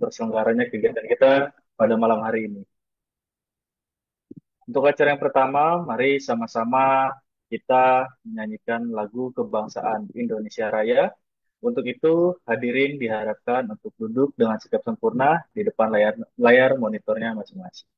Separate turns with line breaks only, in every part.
berselenggaranya kegiatan kita pada malam hari ini. Untuk acara yang pertama, mari sama-sama kita menyanyikan lagu kebangsaan Indonesia Raya. Untuk itu, hadirin diharapkan untuk duduk dengan sikap sempurna di depan layar monitornya masing-masing.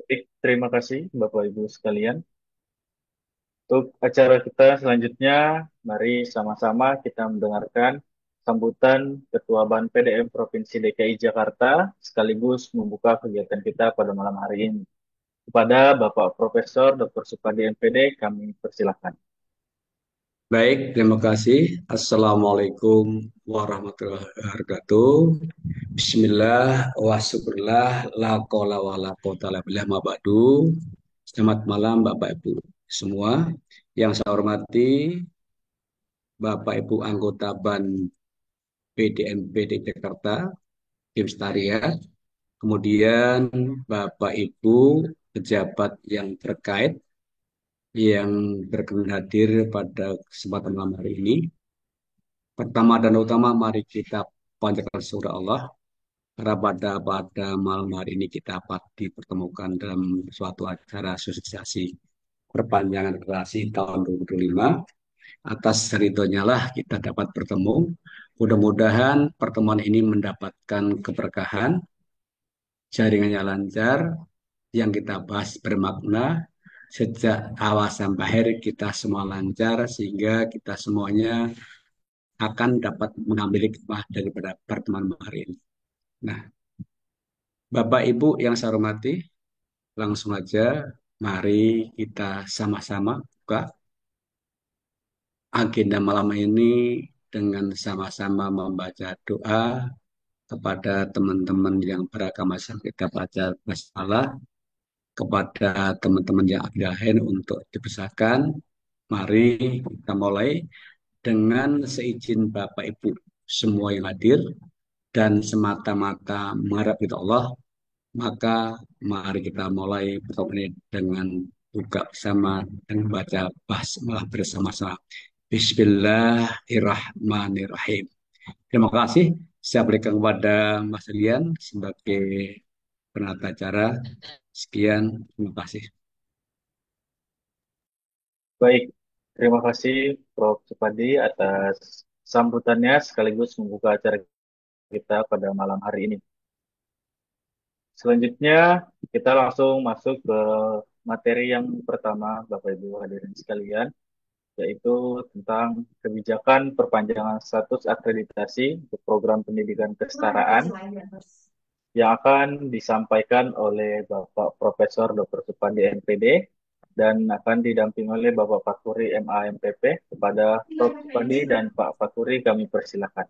Baik, terima kasih Bapak Ibu sekalian. Untuk acara kita selanjutnya, mari sama-sama kita mendengarkan sambutan Ketua BAN PDM Provinsi DKI Jakarta sekaligus membuka kegiatan kita pada malam hari ini. Kepada Bapak Profesor Dr. Supadi MPD, kami persilahkan.
Baik, terima kasih. Assalamualaikum warahmatullahi wabarakatuh. Bismillah, wa syukurlah, la qawla wa la quwata illa billah ma ba'du. Selamat malam Bapak Ibu semua. Yang saya hormati Bapak Ibu anggota BAN PDMPD Jakarta, Tim Setariat, kemudian Bapak Ibu pejabat yang terkait yang berkenan hadir pada kesempatan malam hari ini. Pertama dan utama, mari kita panjatkan surah Allah. Karena pada malam hari ini kita dapat dipertemukan dalam suatu acara sosialisasi perpanjangan relasi tahun 2025. Atas ridhonya lah kita dapat bertemu. Mudah-mudahan pertemuan ini mendapatkan keberkahan, jaringannya lancar, yang kita bahas bermakna, sejak awal sampai akhir kita semua lancar, sehingga kita semuanya akan dapat mengambil hikmah daripada pertemuan hari ini. Nah, Bapak Ibu yang saya hormati, langsung aja mari kita sama-sama buka agenda malam ini dengan sama-sama membaca doa kepada teman-teman yang beragama Islam, kita baca basmalah, kepada teman-teman yang lain untuk dibesarkan. Mari kita mulai dengan seizin Bapak Ibu semua yang hadir dan semata-mata mengharap kita Allah. Maka mari kita mulai pertemuan ini dengan buka bersama dan membaca basmalah bersama-sama. Bismillahirrahmanirrahim. Terima kasih. Saya berikan kepada Mas Rian sebagai penata acara. Sekian, terima kasih.
Baik, terima kasih Prof. Supadi atas sambutannya sekaligus membuka acara kita pada malam hari ini. Selanjutnya, kita langsung masuk ke materi yang pertama, Bapak Ibu hadirin sekalian, yaitu tentang kebijakan perpanjangan status akreditasi untuk program pendidikan kesetaraan yang akan disampaikan oleh Bapak Profesor Dr. Supandi MPD. dan akan didampingi oleh Bapak Fakuri MA MPP. Kepada Prof. Supandi dan Pak Fakuri kami persilakan.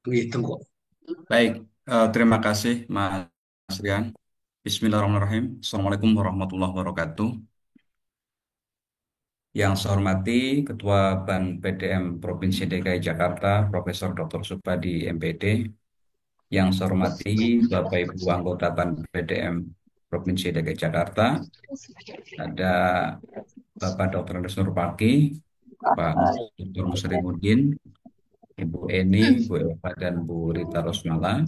Gitu kok.
Baik, terima kasih Mas Rian. Bismillahirrahmanirrahim. Assalamualaikum warahmatullahi wabarakatuh. Yang saya hormati Ketua Ban PDM Provinsi DKI Jakarta, Profesor Dr. Supadi MPD. Yang saya hormati Bapak Ibu anggota Ban PDM Provinsi DKI Jakarta. Ada Bapak Dr. Andes Nurpaki, Pak Dr. Muslimuddin, Ibu Eni, Bu Eva, dan Bu Rita Rosmala.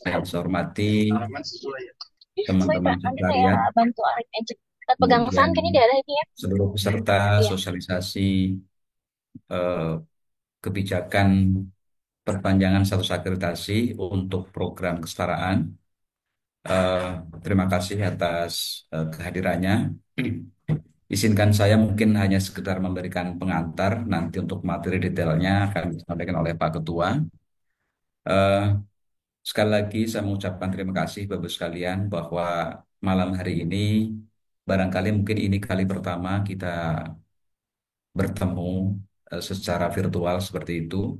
Yang saya hormati
Sesuai
teman-teman
Kak, nanti saya
sekalian,
bantu Arif aja. Kita pegang
kemudian
pesan ke ini daerah ini ya.
seluruh peserta
Iya.
sosialisasi eh, kebijakan perpanjangan status akreditasi untuk program kesetaraan. Eh, Terima kasih atas kehadirannya. Izinkan saya mungkin hanya sekedar memberikan pengantar, nanti untuk materi detailnya akan disampaikan oleh Pak Ketua. Eh, Sekali lagi saya mengucapkan terima kasih Bapak sekalian bahwa malam hari ini barangkali mungkin ini kali pertama kita bertemu secara virtual seperti itu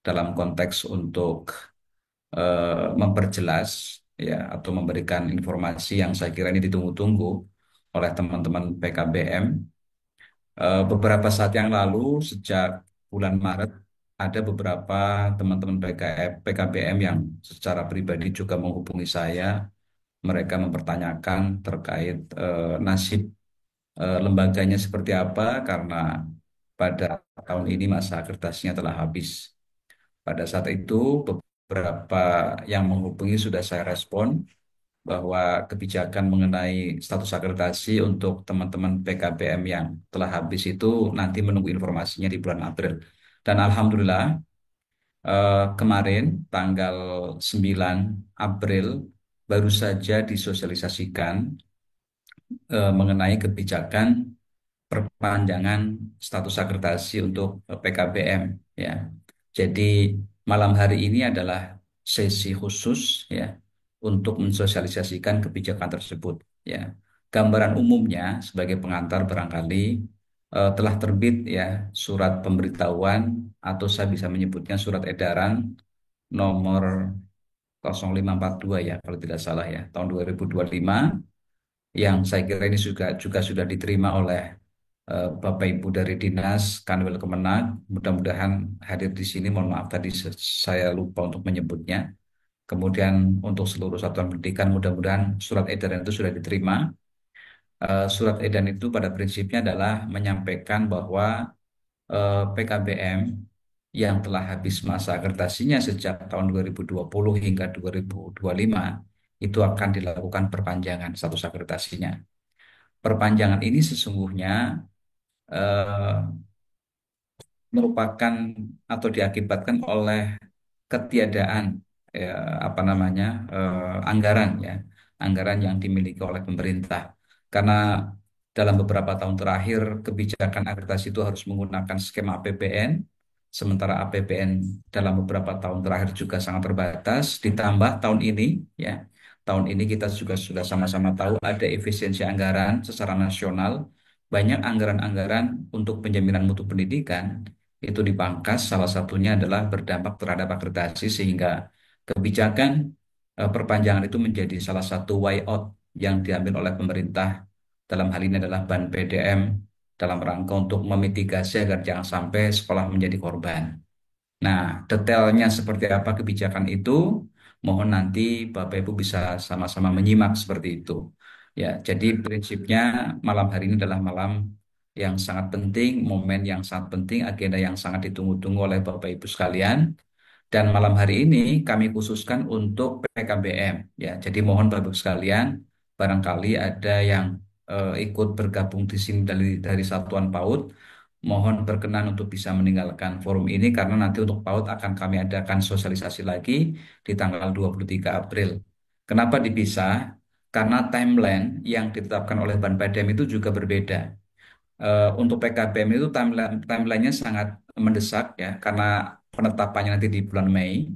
dalam konteks untuk memperjelas ya atau memberikan informasi yang saya kira ini ditunggu-tunggu oleh teman-teman PKBM. Beberapa saat yang lalu sejak bulan Maret ada beberapa teman-teman PKBM yang secara pribadi juga menghubungi saya. Mereka mempertanyakan terkait nasib lembaganya seperti apa karena pada tahun ini masa akreditasinya telah habis. Pada saat itu beberapa yang menghubungi sudah saya respon bahwa kebijakan mengenai status akreditasi untuk teman-teman PKBM yang telah habis itu nanti menunggu informasinya di bulan April. Dan Alhamdulillah kemarin tanggal 9 April baru saja disosialisasikan mengenai kebijakan perpanjangan status akreditasi untuk PKBM ya. Jadi malam hari ini adalah sesi khusus ya untuk mensosialisasikan kebijakan tersebut ya. Gambaran umumnya sebagai pengantar barangkali telah terbit ya surat pemberitahuan atau saya bisa menyebutnya surat edaran nomor 0542 ya kalau tidak salah ya tahun 2025 yang saya kira ini juga sudah diterima oleh Bapak Ibu dari Dinas Kanwil Kemenag. Mudah-mudahan hadir di sini. Mohon maaf tadi saya lupa untuk menyebutnya. Kemudian untuk seluruh satuan pendidikan mudah-mudahan surat edaran itu sudah diterima. Surat edaran itu pada prinsipnya adalah menyampaikan bahwa PKBM yang telah habis masa akreditasinya sejak tahun 2020 hingga 2025 itu akan dilakukan perpanjangan status akreditasinya. Perpanjangan ini sesungguhnya eh, merupakan atau diakibatkan oleh ketiadaan ya, apa namanya anggaran ya anggaran yang dimiliki oleh pemerintah karena dalam beberapa tahun terakhir kebijakan akreditasi itu harus menggunakan skema APBN sementara APBN dalam beberapa tahun terakhir juga sangat terbatas ditambah tahun ini kita juga sudah sama-sama tahu ada efisiensi anggaran secara nasional banyak anggaran-anggaran untuk penjaminan mutu pendidikan itu dipangkas, salah satunya adalah berdampak terhadap akreditasi sehingga kebijakan perpanjangan itu menjadi salah satu way out yang diambil oleh pemerintah dalam hal ini adalah Ban PDM dalam rangka untuk memitigasi agar jangan sampai sekolah menjadi korban. Nah, detailnya seperti apa kebijakan itu, mohon nanti Bapak Ibu bisa sama-sama menyimak seperti itu. Ya, jadi prinsipnya malam hari ini adalah malam yang sangat penting, momen yang sangat penting, agenda yang sangat ditunggu-tunggu oleh Bapak Ibu sekalian. Dan malam hari ini kami khususkan untuk PKBM. Ya, jadi mohon Bapak Ibu sekalian, barangkali ada yang ikut bergabung di sini dari Satuan PAUD, mohon berkenan untuk bisa meninggalkan forum ini karena nanti untuk PAUD akan kami adakan sosialisasi lagi di tanggal 23 April. Kenapa dipisah? Karena timeline yang ditetapkan oleh Ban PDM itu juga berbeda. Untuk PKBM itu timeline-nya sangat mendesak ya karena penetapannya nanti di bulan Mei.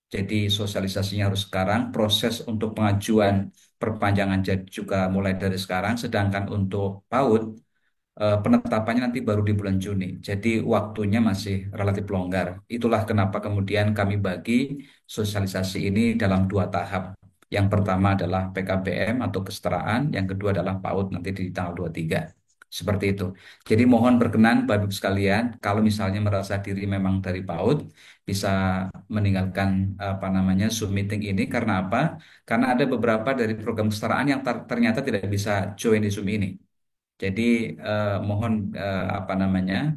Jadi sosialisasinya harus sekarang, proses untuk pengajuan perpanjangan juga mulai dari sekarang, sedangkan untuk PAUD penetapannya nanti baru di bulan Juni. Jadi waktunya masih relatif longgar. Itulah kenapa kemudian kami bagi sosialisasi ini dalam dua tahap. Yang pertama adalah PKBM atau kesetaraan, yang kedua adalah PAUD nanti di tanggal 23. Seperti itu. Jadi mohon berkenan Bapak Ibu sekalian, kalau misalnya merasa diri memang dari PAUD, bisa meninggalkan apa namanya Zoom meeting ini karena apa? Karena ada beberapa dari program kesetaraan yang ternyata tidak bisa join di Zoom ini. Jadi mohon apa namanya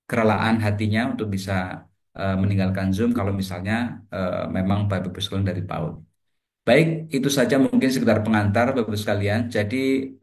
kerelaan hatinya untuk bisa meninggalkan Zoom kalau misalnya memang Bapak Ibu sekalian dari PAUD. Baik, itu saja mungkin sekedar pengantar Bapak Ibu sekalian. Jadi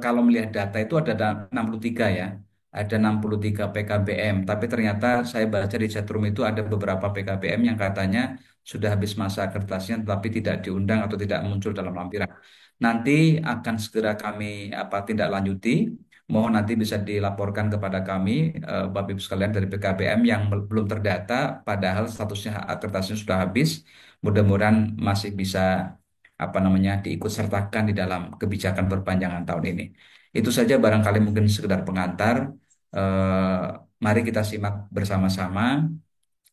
kalau melihat data itu ada 63 ya. Ada 63 PKBM, tapi ternyata saya baca di chatroom itu ada beberapa PKBM yang katanya sudah habis masa akreditasnya tetapi tidak diundang atau tidak muncul dalam lampiran. Nanti akan segera kami apa tindak lanjuti. Mohon nanti bisa dilaporkan kepada kami Bapak Ibu sekalian dari PKBM yang belum terdata padahal statusnya akreditasnya sudah habis. Mudah-mudahan masih bisa apa namanya diikut sertakan di dalam kebijakan perpanjangan tahun ini. Itu saja barangkali mungkin sekedar pengantar. Eh, Mari kita simak bersama-sama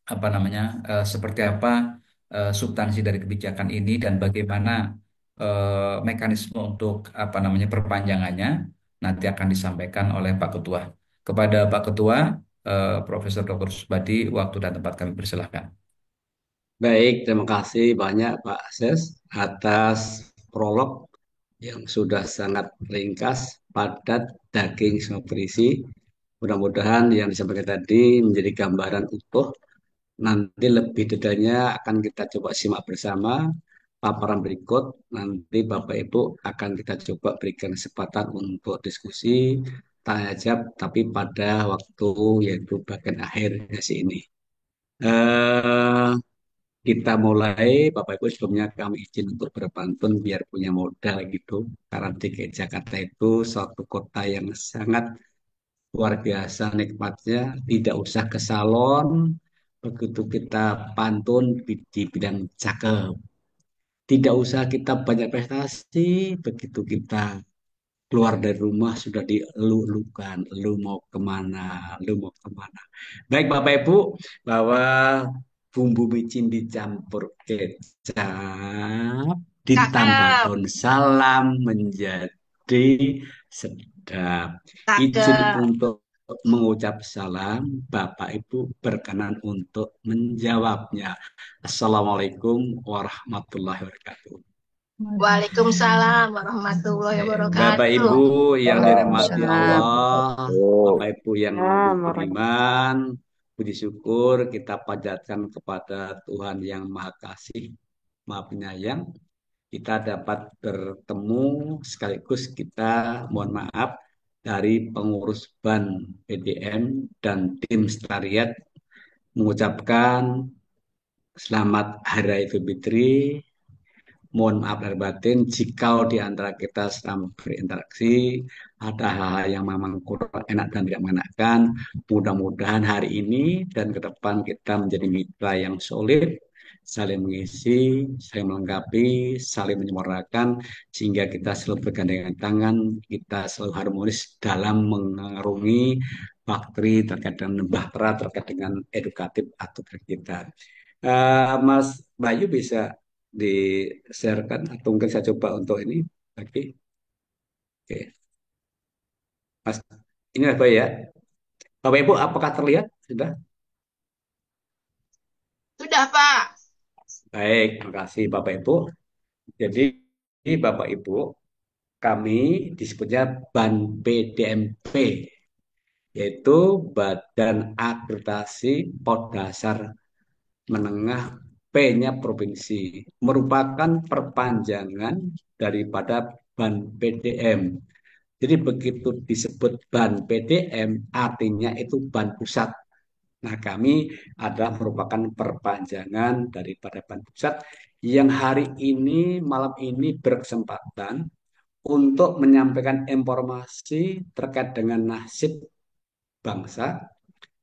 apa namanya seperti apa substansi dari kebijakan ini dan bagaimana mekanisme untuk apa namanya perpanjangannya nanti akan disampaikan oleh Pak Ketua. Kepada Pak Ketua, Profesor Dr. Subadi, waktu dan tempat kami persilahkan.
Baik, terima kasih banyak Pak Ses atas prolog yang sudah sangat ringkas, padat, daging semua berisi. Mudah-mudahan yang disampaikan tadi menjadi gambaran utuh. Nanti lebih detailnya akan kita coba simak bersama paparan berikut. Nanti Bapak Ibu akan kita coba berikan kesempatan untuk diskusi, tanya jawab, tapi pada waktu yaitu bagian akhir sesi ini. Eh, kita mulai, Bapak Ibu sebelumnya kami izin untuk berpantun biar punya modal gitu. Karena DKI Jakarta itu suatu kota yang sangat luar biasa nikmatnya, tidak usah ke salon, begitu kita pantun di bidang cakep. Tidak usah kita banyak prestasi, begitu kita keluar dari rumah sudah dielu-elukan, lu mau kemana, lu mau kemana. Baik Bapak Ibu, bahwa bumbu micin dicampur kecap, ditambah
Cakep,
daun salam menjadi sedap. Izin
cakep.
untuk mengucap salam, Bapak Ibu berkenan untuk menjawabnya. Assalamualaikum warahmatullahi wabarakatuh.
Waalaikumsalam warahmatullahi
Bapak
wabarakatuh.
Ibu yang dirahmati
Waalaikumsalam.
Allah, Bapak Ibu yang beriman, puji syukur kita panjatkan kepada Tuhan yang Maha Kasih, Maha Penyayang. Kita dapat bertemu sekaligus kita mohon maaf dari pengurus BAN PDM dan tim sekretariat mengucapkan selamat Hari Raya Idul Fitri. Mohon maaf lahir batin jika di antara kita sedang berinteraksi ada hal-hal yang memang kurang enak dan tidak mengenakan. Mudah-mudahan hari ini dan ke depan kita menjadi mitra yang solid, saling mengisi, saling melengkapi, saling menyempurnakan sehingga kita selalu bergandengan tangan, kita selalu harmonis dalam mengarungi bakteri terkait dengan bahtera terkait dengan edukatif atau kita. Mas Bayu bisa di-sharekan atau mungkin saya coba untuk ini lagi. Oke, Mas, ini apa ya? Bapak Ibu, apakah terlihat? Sudah?
Sudah, Pak.
Baik, terima kasih Bapak Ibu. Jadi, Bapak Ibu, kami disebutnya BAN PDMP, yaitu Badan Akreditasi Dasar Menengah P-nya Provinsi, merupakan perpanjangan daripada BAN PDM. Jadi begitu disebut BAN PDM, artinya itu BAN pusat. Nah, kami adalah merupakan perpanjangan daripada BAN pusat yang hari ini, malam ini berkesempatan untuk menyampaikan informasi terkait dengan nasib bangsa.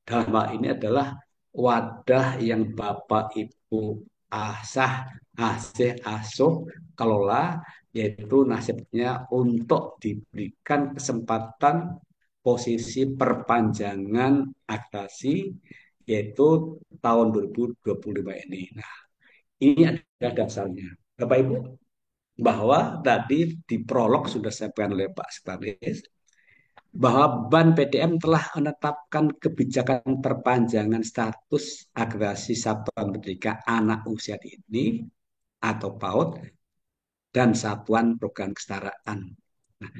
Dalam hal ini adalah wadah yang Bapak Ibu asah, asih, asuh, kelola, yaitu nasibnya untuk diberikan kesempatan posisi perpanjangan agregasi, yaitu tahun 2025 ini. Nah, ini adalah dasarnya. Bapak Ibu, bahwa tadi di prolog sudah disampaikan oleh Pak Sekretaris, bahwa Ban PDM telah menetapkan kebijakan perpanjangan status agregasi satuan pendidikan anak usia dini atau PAUD dan satuan program kesetaraan. Nah,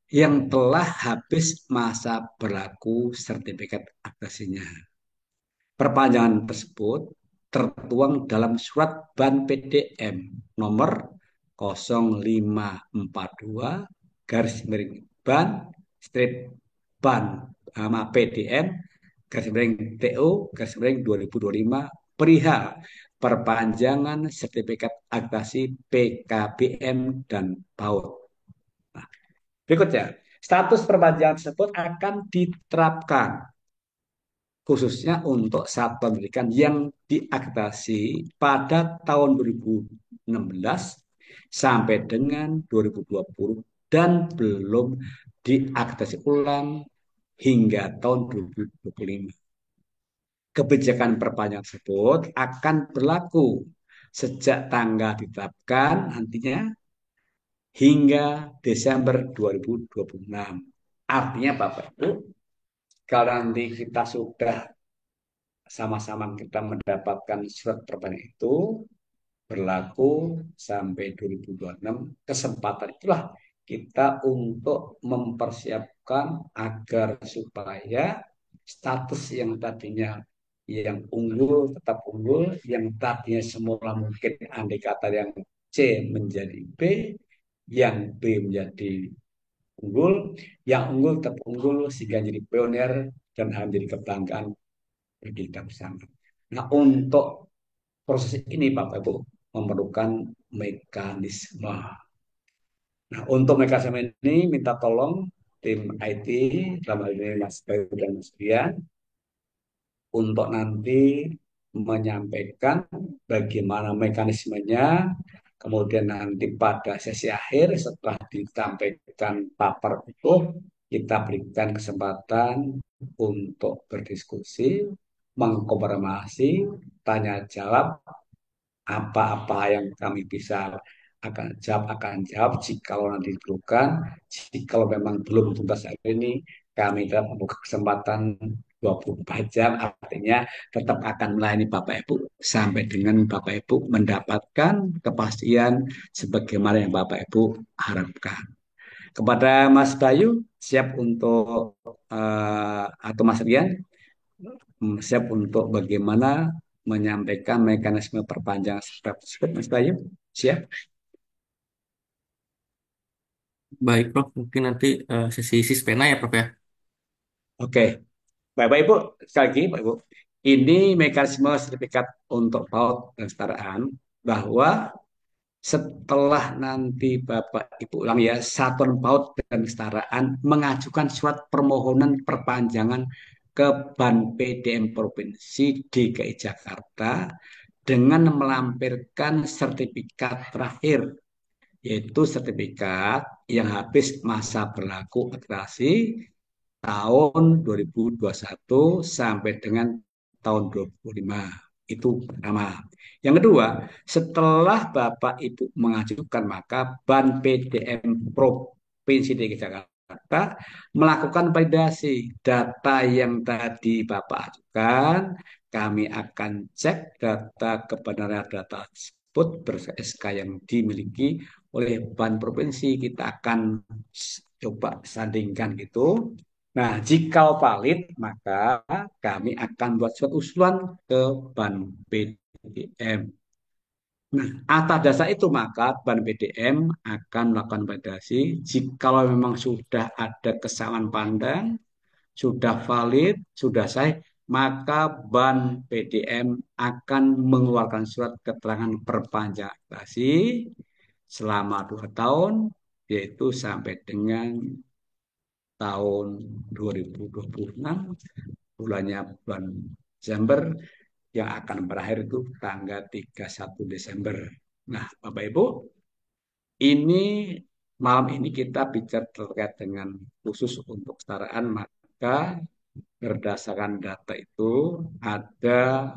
yang telah habis masa berlaku sertifikat agregasinya. Perpanjangan tersebut tertuang dalam surat Ban PDM nomor 0542 garis miring Ban strip Ban sama PDM garis miring TO garis miring 2025 perihal perpanjangan sertifikat agregasi PKBM dan PAUD. Nah, berikutnya, status perpanjangan tersebut akan diterapkan khususnya untuk satuan pendidikan yang diakreditasi pada tahun 2016 sampai dengan 2020 dan belum diakreditasi ulang hingga tahun 2025. Kebijakan perpanjangan tersebut akan berlaku sejak tanggal ditetapkan nantinya hingga Desember 2026. Artinya Bapak Ibu, kalau nanti kita sudah sama-sama kita mendapatkan surat perpanjangan itu berlaku sampai 2026. Kesempatan itulah kita untuk mempersiapkan agar supaya status yang tadinya yang unggul tetap unggul, yang tadinya semula mungkin andai kata yang C menjadi B, yang B menjadi unggul, yang unggul tetap unggul sehingga jadi pioner dan menjadi kebanggaan bagi kita bersama. Nah, untuk proses ini Bapak Ibu memerlukan mekanisme. Nah, untuk mekanisme ini minta tolong tim IT, dalam hal ini Mas Bayu dan Mas Brian, untuk nanti menyampaikan bagaimana mekanismenya, kemudian nanti pada sesi akhir setelah disampaikan paper itu, kita berikan kesempatan untuk berdiskusi, mengkonfirmasi, tanya jawab, apa-apa yang kami bisa akan jawab jika nanti diperlukan. Jika memang belum tuntas hari ini, kami dapat membuka kesempatan 24 jam, artinya tetap akan melayani Bapak Ibu sampai dengan Bapak Ibu mendapatkan kepastian sebagaimana yang Bapak Ibu harapkan. Kepada Mas Bayu, siap untuk atau Mas Rian, siap untuk bagaimana menyampaikan mekanisme perpanjangan SPEP tersebut, Mas Bayu? Siap?
Baik, Prof. Mungkin nanti sesi sispena ya, Prof ya.
Oke. Bapak Ibu, sekali lagi Pak Ibu, ini mekanisme sertifikat untuk PAUD dan kesetaraan bahwa setelah nanti Bapak Ibu ulang ya, Satuan PAUD dan Kesetaraan mengajukan surat permohonan perpanjangan ke Ban PDM Provinsi DKI Jakarta dengan melampirkan sertifikat terakhir, yaitu sertifikat yang habis masa berlaku akreditasi tahun 2021 sampai dengan tahun 2025. Itu pertama. Yang kedua, setelah Bapak Ibu mengajukan, maka Ban PDM Provinsi DKI Jakarta melakukan validasi data yang tadi Bapak ajukan. Kami akan cek data kebenaran data tersebut berdasarkan SK yang dimiliki oleh Ban Provinsi. Kita akan coba sandingkan gitu. Nah, jika valid, maka kami akan buat suatu usulan ke Ban PDM. Nah, atas dasar itu maka Ban PDM akan melakukan validasi. Jika memang sudah ada kesamaan pandang, sudah valid, sudah sah, maka Ban PDM akan mengeluarkan surat keterangan perpanjangan akreditasi selama 2 tahun, yaitu sampai dengan tahun 2026, bulan Desember, yang akan berakhir itu tanggal 31 Desember. Nah, Bapak Ibu, ini malam ini kita bicara terkait dengan khusus untuk kesetaraan, maka berdasarkan data itu ada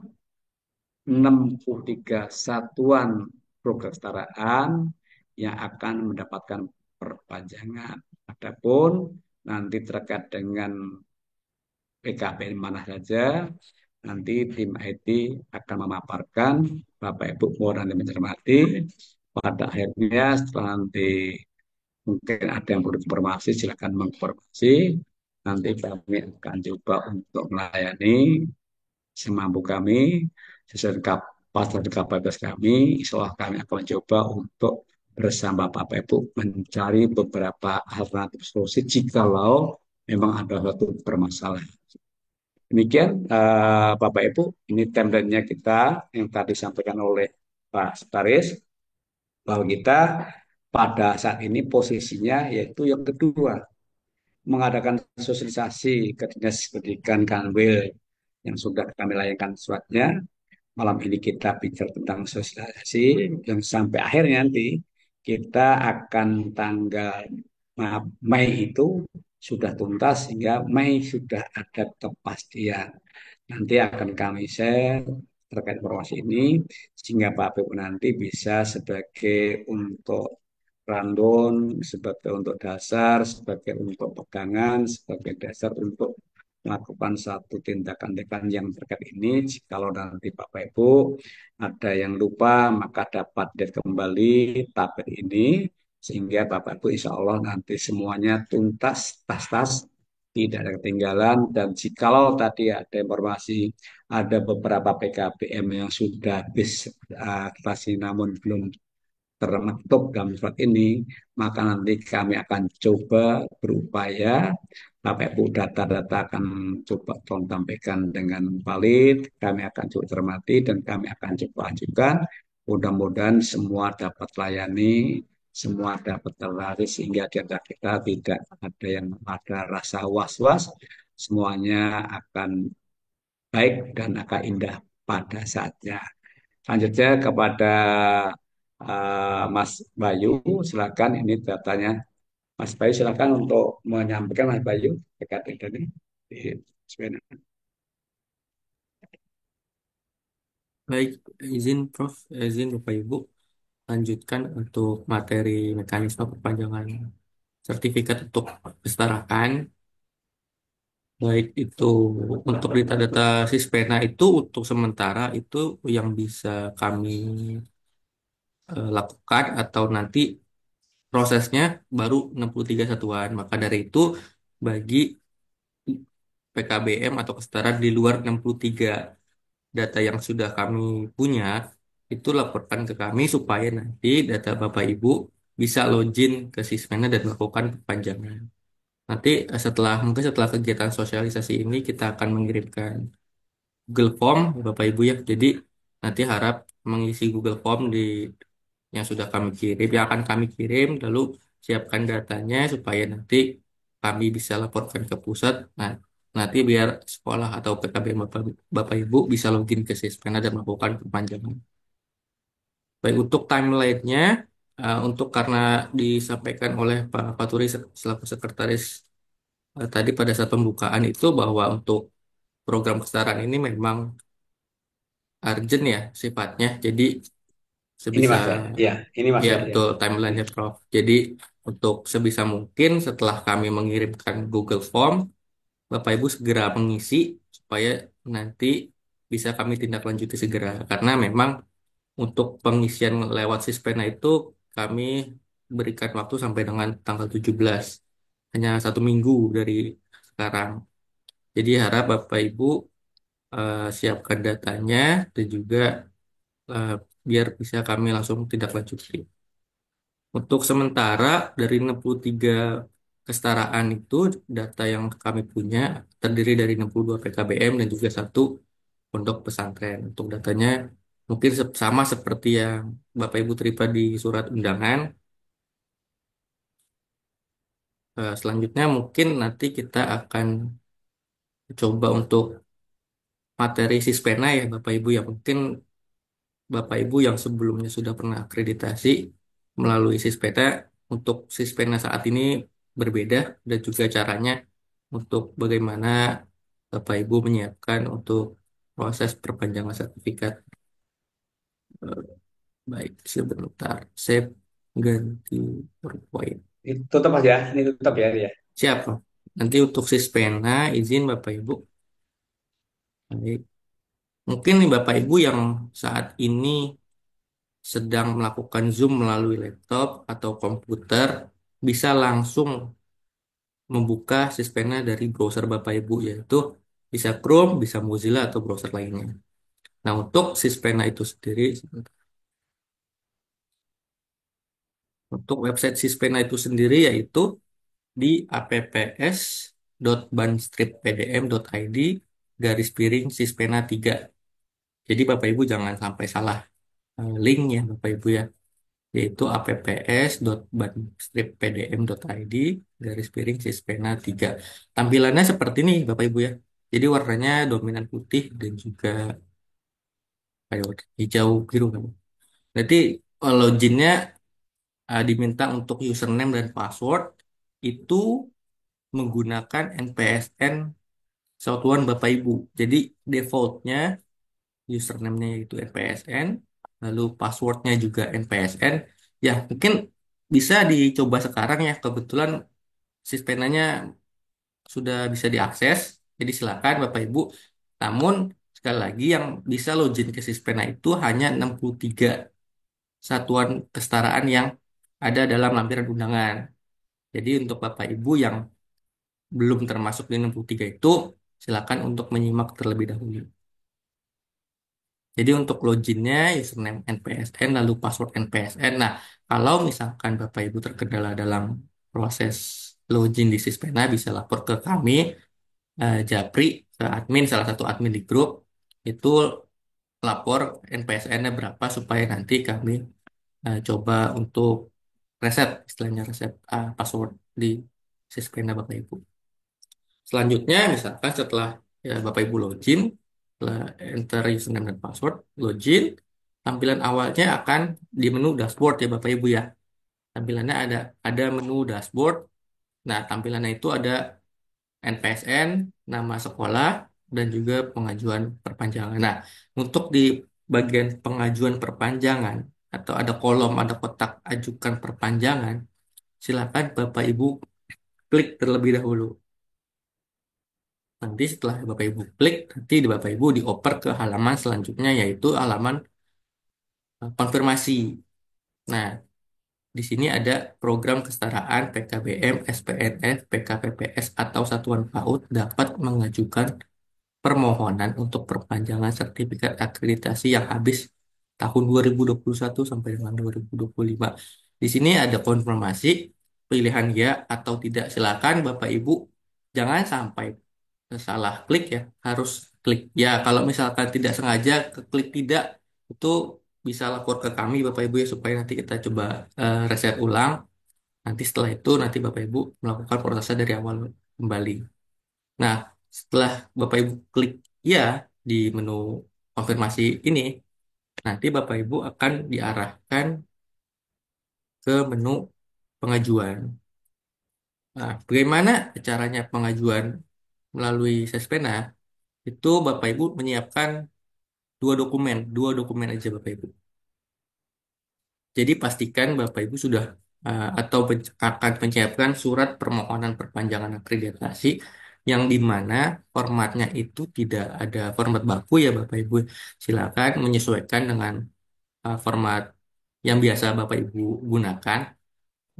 63 satuan program kesetaraan yang akan mendapatkan perpanjangan. Adapun nanti terkait dengan PKBM mana saja, nanti tim IT akan memaparkan. Bapak Ibu mohon nanti mencermati. Pada akhirnya setelah nanti mungkin ada yang perlu informasi, silakan menginformasi. Nanti kami akan coba untuk melayani semampu kami sesuai kapasitas dan kapasitas kami. Insya Allah kami akan mencoba untuk bersama Bapak Ibu mencari beberapa alternatif solusi jikalau memang ada suatu permasalahan. Demikian Bapak Ibu, ini timeline-nya kita yang tadi disampaikan oleh Pak Sekretaris bahwa kita pada saat ini posisinya yaitu yang kedua, mengadakan sosialisasi ke Dinas Pendidikan Kanwil yang sudah kami layangkan suratnya. Malam ini kita bicara tentang sosialisasi yang sampai akhirnya nanti kita akan tanggal Mei itu sudah tuntas sehingga Mei sudah ada kepastian. Nanti akan kami share terkait informasi ini sehingga Pak BU nanti bisa sebagai untuk rundown, sebagai untuk dasar, sebagai untuk pegangan, sebagai dasar untuk melakukan satu tindakan-tindakan yang terkait ini. Jikalau nanti Bapak Ibu ada yang lupa, maka dapat dilihat kembali tabel ini, sehingga Bapak Ibu insya Allah nanti semuanya tuntas, tas-tas, tidak ada ketinggalan. Dan jikalau tadi ada informasi, ada beberapa PKBM yang sudah habis akreditasi namun belum termaktub dalam surat ini, maka nanti kami akan coba berupaya, Bapak Ibu data-data akan coba tolong sampaikan dengan valid, kami akan coba cermati dan kami akan coba ajukan. Mudah-mudahan semua dapat layani, semua dapat terlari sehingga di antara kita tidak ada yang ada rasa was-was, semuanya akan baik dan akan indah pada saatnya. Selanjutnya kepada Mas Bayu, silakan ini datanya. Mas Bayu silakan untuk menyampaikan Mas Bayu terkait ini. Di Swenan.
Baik, izin Prof, izin Bapak Ibu, lanjutkan untuk materi mekanisme perpanjangan sertifikat untuk kesetaraan. Baik itu untuk data-data Sispena itu untuk sementara itu yang bisa kami lakukan atau nanti prosesnya baru 63 satuan. Maka dari itu bagi PKBM atau kesetaraan di luar 63 data yang sudah kami punya itu laporkan ke kami supaya nanti data Bapak Ibu bisa login ke Sismena dan melakukan perpanjangan. Nanti mungkin setelah kegiatan sosialisasi ini kita akan mengirimkan Google Form Bapak Ibu ya. Jadi nanti harap mengisi Google Form yang sudah kami kirim, yang akan kami kirim, lalu siapkan datanya supaya nanti kami bisa laporkan ke pusat. Nah, nanti biar sekolah atau PKB Bapak Ibu bisa login ke Sispena dan melakukan perpanjangan. Baik, untuk timeline-nya, untuk karena disampaikan oleh Pak Faturi selaku sekretaris tadi pada saat pembukaan itu bahwa untuk program kesetaraan ini memang urgent ya sifatnya. Jadi
Ini
sebisa
Mas ya, ya, ini Mas
ya
ya, ya.
betul timelinenya Prof. Jadi untuk sebisa mungkin setelah kami mengirimkan Google Form, Bapak Ibu segera mengisi supaya nanti bisa kami tindak lanjuti segera. Karena memang untuk pengisian lewat Sispena itu kami berikan waktu sampai dengan tanggal 17. Hanya 1 minggu dari sekarang. Jadi harap Bapak Ibu siapkan datanya dan juga eh, biar bisa kami langsung tindak lanjuti. Untuk sementara dari 63 kesetaraan itu data yang kami punya terdiri dari 62 PKBM dan juga satu pondok pesantren. Untuk datanya mungkin sama seperti yang Bapak Ibu terima di surat undangan. Selanjutnya mungkin nanti kita akan coba untuk materi Sispena ya Bapak Ibu ya. Mungkin Bapak Ibu yang sebelumnya sudah pernah akreditasi melalui Sispena, untuk Sispena saat ini berbeda dan juga caranya untuk bagaimana Bapak Ibu menyiapkan untuk proses perpanjangan sertifikat. Eh, Baik, sebentar. Saya ganti PowerPoint.
Itu tutup Mas ya, ini tutup ya, ini ya.
Siap, Pak. Nanti untuk Sispena, izin Bapak Ibu. Baik. Mungkin nih Bapak Ibu yang saat ini sedang melakukan Zoom melalui laptop atau komputer, bisa langsung membuka Sispena dari browser Bapak Ibu, yaitu bisa Chrome, bisa Mozilla, atau browser lainnya. Nah, untuk Sispena itu sendiri, untuk website Sispena itu sendiri yaitu di apps.banstrippdm.id garis miring Sispena 3. Jadi Bapak Ibu jangan sampai salah linknya Bapak Ibu ya, yaitu apps.banstrippdm.id garis miring Sispena 3. Tampilannya seperti ini Bapak Ibu ya. Jadi warnanya dominan putih dan juga kayak warna hijau biru kan. Nanti loginnya diminta untuk username dan password itu menggunakan NPSN satuan Bapak Ibu. Jadi defaultnya username-nya itu NPSN, lalu passwordnya juga NPSN. Ya, mungkin bisa dicoba sekarang ya. Kebetulan Sispenanya sudah bisa diakses. Jadi silakan Bapak Ibu. Namun sekali lagi yang bisa login ke Sispena itu hanya 63 satuan kesetaraan yang ada dalam lampiran undangan. Jadi untuk Bapak Ibu yang belum termasuk di 63 itu, silakan untuk menyimak terlebih dahulu. Jadi untuk loginnya username NPSN lalu password NPSN. Nah, kalau misalkan Bapak Ibu terkendala dalam proses login di Sispena, bisa lapor ke kami, Japri, ke admin, salah satu admin di grup, itu lapor NPSN-nya berapa supaya nanti kami coba untuk reset, istilahnya reset password di Sispena Bapak Ibu. Selanjutnya, misalkan setelah ya, Bapak Ibu login, setelah enter username dan password, login, tampilan awalnya akan di menu dashboard ya Bapak Ibu ya. Tampilannya ada menu dashboard. Nah, tampilannya itu ada NPSN, nama sekolah, dan juga pengajuan perpanjangan. Nah, untuk di bagian pengajuan perpanjangan, atau ada kolom, ada kotak ajukan perpanjangan, silakan Bapak Ibu klik terlebih dahulu. Nanti setelah Bapak Ibu klik, nanti di Bapak Ibu dioper ke halaman selanjutnya yaitu halaman konfirmasi. Nah, di sini ada program kesetaraan PKBM, SPNS, PKPPS atau Satuan PAUD dapat mengajukan permohonan untuk perpanjangan sertifikat akreditasi yang habis tahun 2021 sampai dengan 2025. Di sini ada konfirmasi pilihan ya atau tidak. Silakan Bapak Ibu jangan sampai salah klik ya, harus klik ya. Kalau misalkan tidak sengaja klik tidak, itu bisa lapor ke kami Bapak Ibu ya supaya nanti kita coba reset ulang. Nanti setelah itu nanti Bapak Ibu melakukan prosesnya dari awal kembali. Nah, setelah Bapak Ibu klik ya di menu konfirmasi ini, nanti Bapak Ibu akan diarahkan ke menu pengajuan. Nah, bagaimana caranya pengajuan melalui Sespena? Itu Bapak Ibu menyiapkan dua dokumen aja Bapak Ibu. Jadi pastikan Bapak Ibu sudah atau akan menyiapkan surat permohonan perpanjangan akreditasi yang di mana formatnya itu tidak ada format baku ya Bapak Ibu. Silakan menyesuaikan dengan format yang biasa Bapak Ibu gunakan.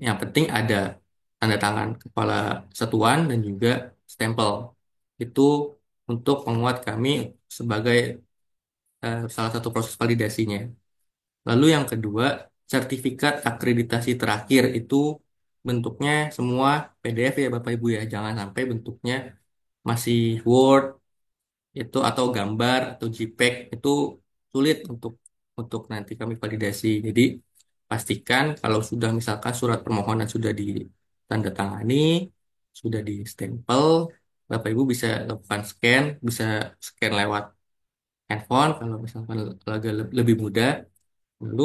Yang penting ada tanda tangan kepala satuan dan juga stempel. Itu untuk menguat kami sebagai salah satu proses validasinya. Lalu yang kedua, sertifikat akreditasi terakhir itu bentuknya semua PDF ya Bapak Ibu ya. Jangan sampai bentuknya masih Word itu atau gambar atau JPEG, itu sulit untuk nanti kami validasi. Jadi pastikan kalau sudah misalkan surat permohonan sudah ditandatangani, sudah di stempel, Bapak Ibu bisa lakukan scan, bisa scan lewat handphone kalau misalkan agak lebih mudah. Lalu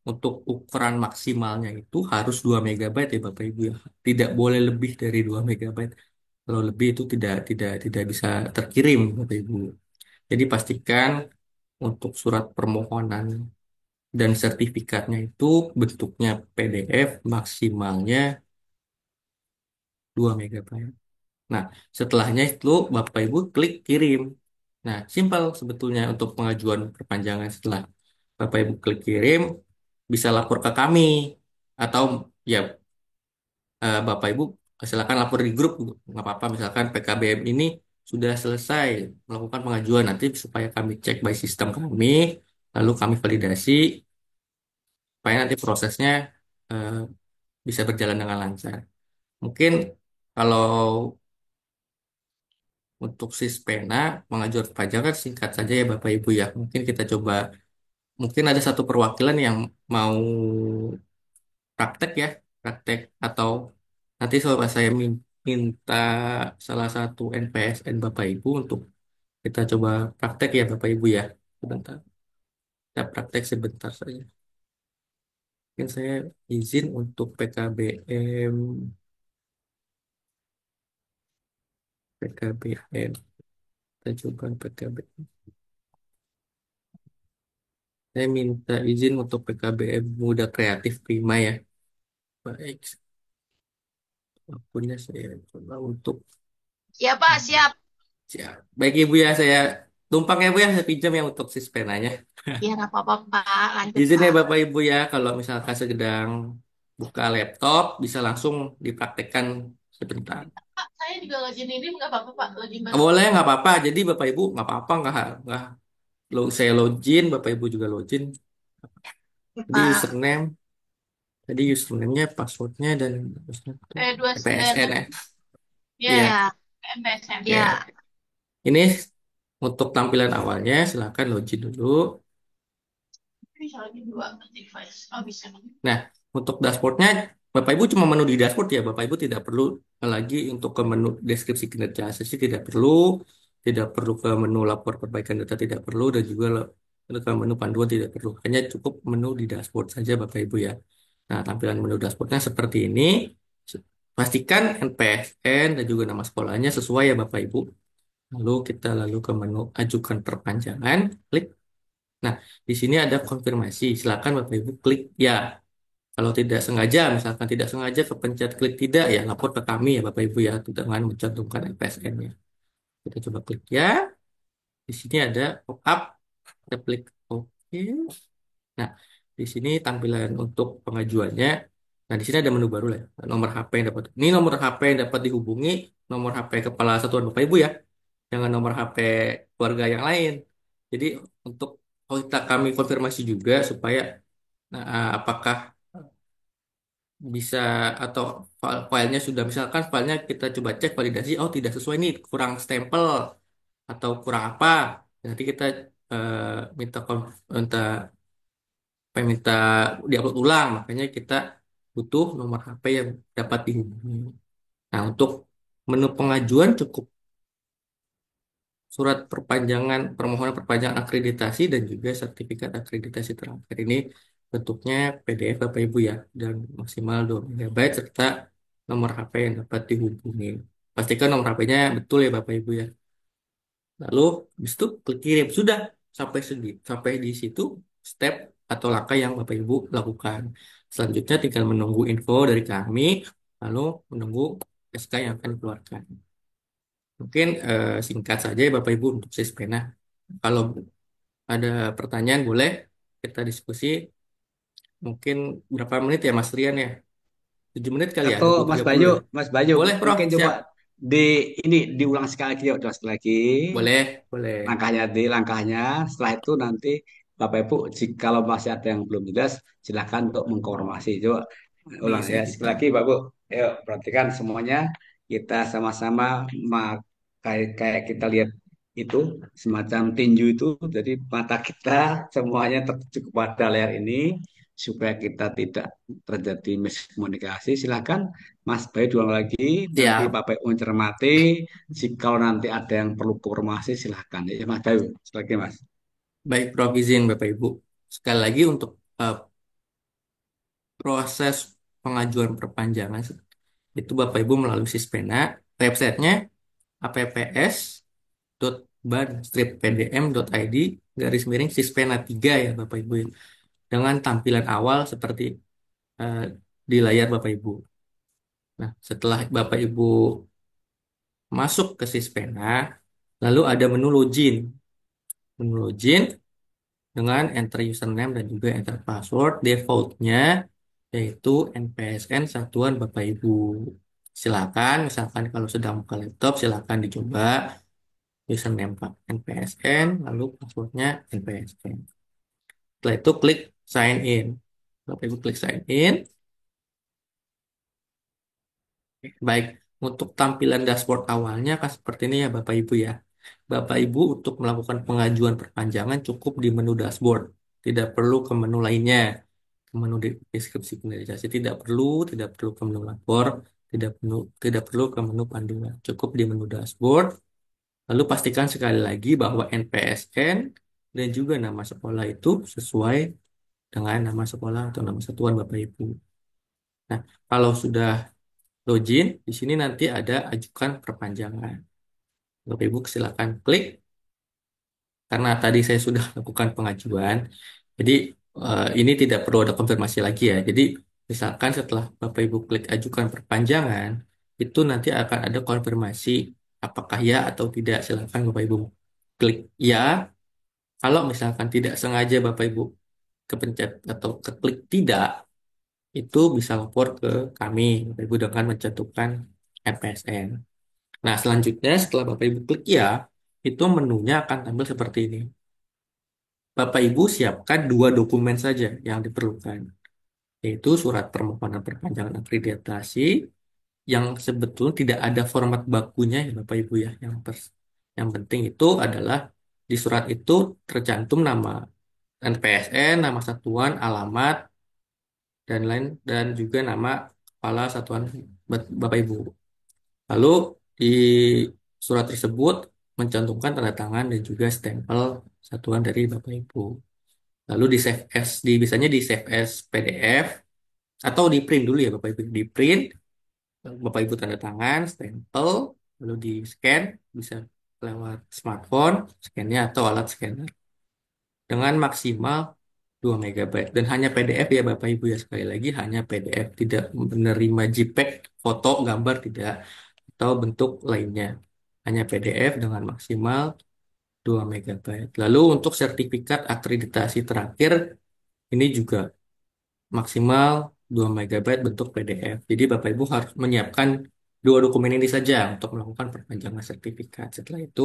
untuk ukuran maksimalnya itu harus 2 megabyte ya Bapak Ibu ya. Tidak boleh lebih dari 2 megabyte. Kalau lebih itu tidak bisa terkirim Bapak Ibu. Jadi pastikan untuk surat permohonan dan sertifikatnya itu bentuknya PDF maksimalnya 2 megabyte. Nah, setelahnya itu Bapak Ibu klik kirim. Nah, simpel sebetulnya untuk pengajuan perpanjangan setelah Bapak Ibu klik kirim, bisa lapor ke kami. Atau ya Bapak Ibu silakan lapor di grup, nggak apa-apa. Misalkan PKBM ini sudah selesai melakukan pengajuan, nanti supaya kami cek by sistem kami, lalu kami validasi, supaya nanti prosesnya eh, bisa berjalan dengan lancar. Mungkin kalau untuk Sispena, pengajuan pajak kan singkat saja ya Bapak Ibu ya. Mungkin kita coba, mungkin ada satu perwakilan yang mau praktek ya, praktek atau nanti coba saya minta salah satu NPSN Bapak Ibu untuk kita coba praktek ya Bapak Ibu ya. Sebentar, kita praktek sebentar saja. Mungkin saya izin untuk PKBM, kita coba PKBM. Saya minta izin untuk PKBM Muda Kreatif Prima ya. Baik, akunnya saya coba untuk
Ya Pak, siap.
siap. Baik Ibu ya, saya tumpang ya Bu ya, saya pinjam ya untuk sispenanya.
Ya nggak apa-apa Pak, lanjut
Izin ya
Pak.
Bapak Ibu ya, kalau misalkan sedang buka laptop, bisa langsung dipraktekkan sebentar.
Pak, saya juga login ini nggak apa-apa Pak, login baru.
Boleh, nggak apa-apa. Jadi Bapak Ibu nggak apa-apa, nggak. Saya login, Bapak Ibu juga login. Jadi
Pak,
username, tadi username-nya, passwordnya dan
dua sembilan
PSN ya.
ya
Iya,
ya, MPSN. Ya.
oke. Ini untuk tampilan awalnya, silakan login dulu.
Bisa login dua device. Oh bisa.
Nah, untuk dashboardnya, Bapak Ibu cuma menu di dashboard ya. Bapak Ibu tidak perlu lagi untuk ke menu deskripsi kinerja sesi tidak perlu ke menu lapor perbaikan data tidak perlu, dan juga ke menu panduan tidak perlu. Hanya cukup menu di dashboard saja Bapak Ibu ya. Nah, tampilan menu dashboardnya seperti ini. Pastikan NPSN dan juga nama sekolahnya sesuai ya Bapak Ibu. Lalu ke menu ajukan perpanjangan, klik. Nah, di sini ada konfirmasi. Silakan Bapak Ibu klik ya. Kalau tidak sengaja, misalkan tidak sengaja kepencet klik tidak, ya lapor ke kami ya Bapak Ibu ya, dengan mencantumkan NPSN-nya. Kita coba klik ya. Di sini ada pop-up, kita klik oke. Nah, di sini tampilan untuk pengajuannya. Nah, di sini ada menu baru lah, ya. Nomor HP yang dapat. Ini nomor HP yang dapat dihubungi, nomor HP kepala satuan Bapak Ibu ya, jangan nomor HP keluarga yang lain. Jadi untuk kami konfirmasi juga supaya apakah bisa atau filenya sudah, misalkan filenya kita coba cek validasi, oh tidak sesuai nih, kurang stempel atau kurang apa, nanti kita eh, minta minta diupload ulang, makanya kita butuh nomor HP yang dapat dihubungi. Nah, untuk menu pengajuan cukup surat permohonan perpanjangan akreditasi dan juga sertifikat akreditasi terakhir ini bentuknya PDF Bapak Ibu ya, dan maksimal 2 megabyte serta nomor HP yang dapat dihubungi. Pastikan nomor HP-nya betul ya Bapak Ibu ya. Lalu habis itu klik kirim. Sudah sampai di situ step atau langkah yang Bapak Ibu lakukan. Selanjutnya tinggal menunggu info dari kami, lalu menunggu SK yang akan dikeluarkan. Mungkin singkat saja ya Bapak Ibu untuk Sispena. Kalau ada pertanyaan boleh kita diskusi. Mungkin berapa menit ya Mas Rian ya? 7 menit kali ya,
Atau
20 30 ya.
Mas Bayu,
Boleh, Bro.
mungkin coba
Siap.
di ini diulang sekali lagi, yuk, coba sekali lagi
Boleh, boleh.
langkahnya. Setelah itu nanti Bapak Ibu, jika kalau masih ada yang belum jelas, silakan untuk mengkonfirmasi. Coba ulang
Bisa,
ya sekali
bisa.
lagi, Bapak Ibu. Ayo perhatikan semuanya. Kita sama-sama kayak kita lihat itu semacam tinju itu. Jadi mata kita semuanya tertuju kepada layar ini supaya kita tidak terjadi miskomunikasi. Silakan Mas Bayu diulang lagi. Nanti
Siap.
Bapak Ibu mencermati. Jika nanti ada yang perlu konfirmasi, silakan. Ya Mas Bayu, lagi Mas.
Baik, Prof. Izin Bapak Ibu. Sekali lagi untuk eh, proses pengajuan perpanjangan itu Bapak Ibu melalui Sispena, websitenya apps.ban-pdm.id garis miring Sispena 3 ya Bapak Ibu. Dengan tampilan awal seperti eh, di layar Bapak Ibu. Nah, setelah Bapak Ibu masuk ke Sispena, lalu ada menu login. Menu login dengan enter username dan juga enter password. Defaultnya yaitu NPSN Satuan Bapak Ibu. Silakan, misalkan kalau sedang buka laptop, silakan dicoba username Pak NPSN, lalu passwordnya NPSN. Setelah itu klik sign in. Bapak Ibu klik sign in. Baik, untuk tampilan dashboard awalnya kan seperti ini ya Bapak Ibu ya. Bapak Ibu untuk melakukan pengajuan perpanjangan cukup di menu dashboard. Tidak perlu ke menu lainnya. Ke menu deskripsi finalisasi tidak perlu ke menu lapor, tidak perlu ke menu panduan. Cukup di menu dashboard. Lalu pastikan sekali lagi bahwa NPSN dan juga nama sekolah itu sesuai dengan nama sekolah atau nama satuan Bapak Ibu. Nah, kalau sudah login, di sini nanti ada ajukan perpanjangan. Bapak Ibu silakan klik karena tadi saya sudah lakukan pengajuan. Jadi ini tidak perlu ada konfirmasi lagi ya. Jadi misalkan setelah Bapak Ibu klik ajukan perpanjangan, itu nanti akan ada konfirmasi apakah ya atau tidak. Silakan Bapak Ibu klik ya. Kalau misalkan tidak sengaja Bapak Ibu kepencet atau keklik tidak, itu bisa lapor ke kami, Bapak Ibu dengan mencantumkan NPSN. Nah, selanjutnya setelah Bapak Ibu klik ya, itu menunya akan tampil seperti ini. Bapak Ibu siapkan dua dokumen saja yang diperlukan, yaitu surat permohonan perpanjangan akreditasi yang sebetulnya tidak ada format bakunya ya Bapak Ibu ya. Yang penting itu adalah di surat itu tercantum nama NPSN, nama satuan, alamat, dan lain dan juga nama kepala satuan Bapak Ibu. Lalu di surat tersebut mencantumkan tanda tangan dan juga stempel satuan dari Bapak Ibu. Lalu di save as, biasanya di save as PDF atau di print dulu ya Bapak Ibu. Di print, Bapak Ibu tanda tangan, stempel, lalu di scan, bisa lewat smartphone, scannya atau alat scanner. Dengan maksimal 2 megabyte. Dan hanya PDF ya Bapak Ibu ya. Sekali lagi hanya PDF. Tidak menerima JPEG, foto, gambar, tidak. Atau bentuk lainnya. Hanya PDF dengan maksimal 2 megabyte. Lalu untuk sertifikat akreditasi terakhir, ini juga maksimal 2 megabyte bentuk PDF. Jadi Bapak Ibu harus menyiapkan dua dokumen ini saja untuk melakukan perpanjangan sertifikat. Setelah itu,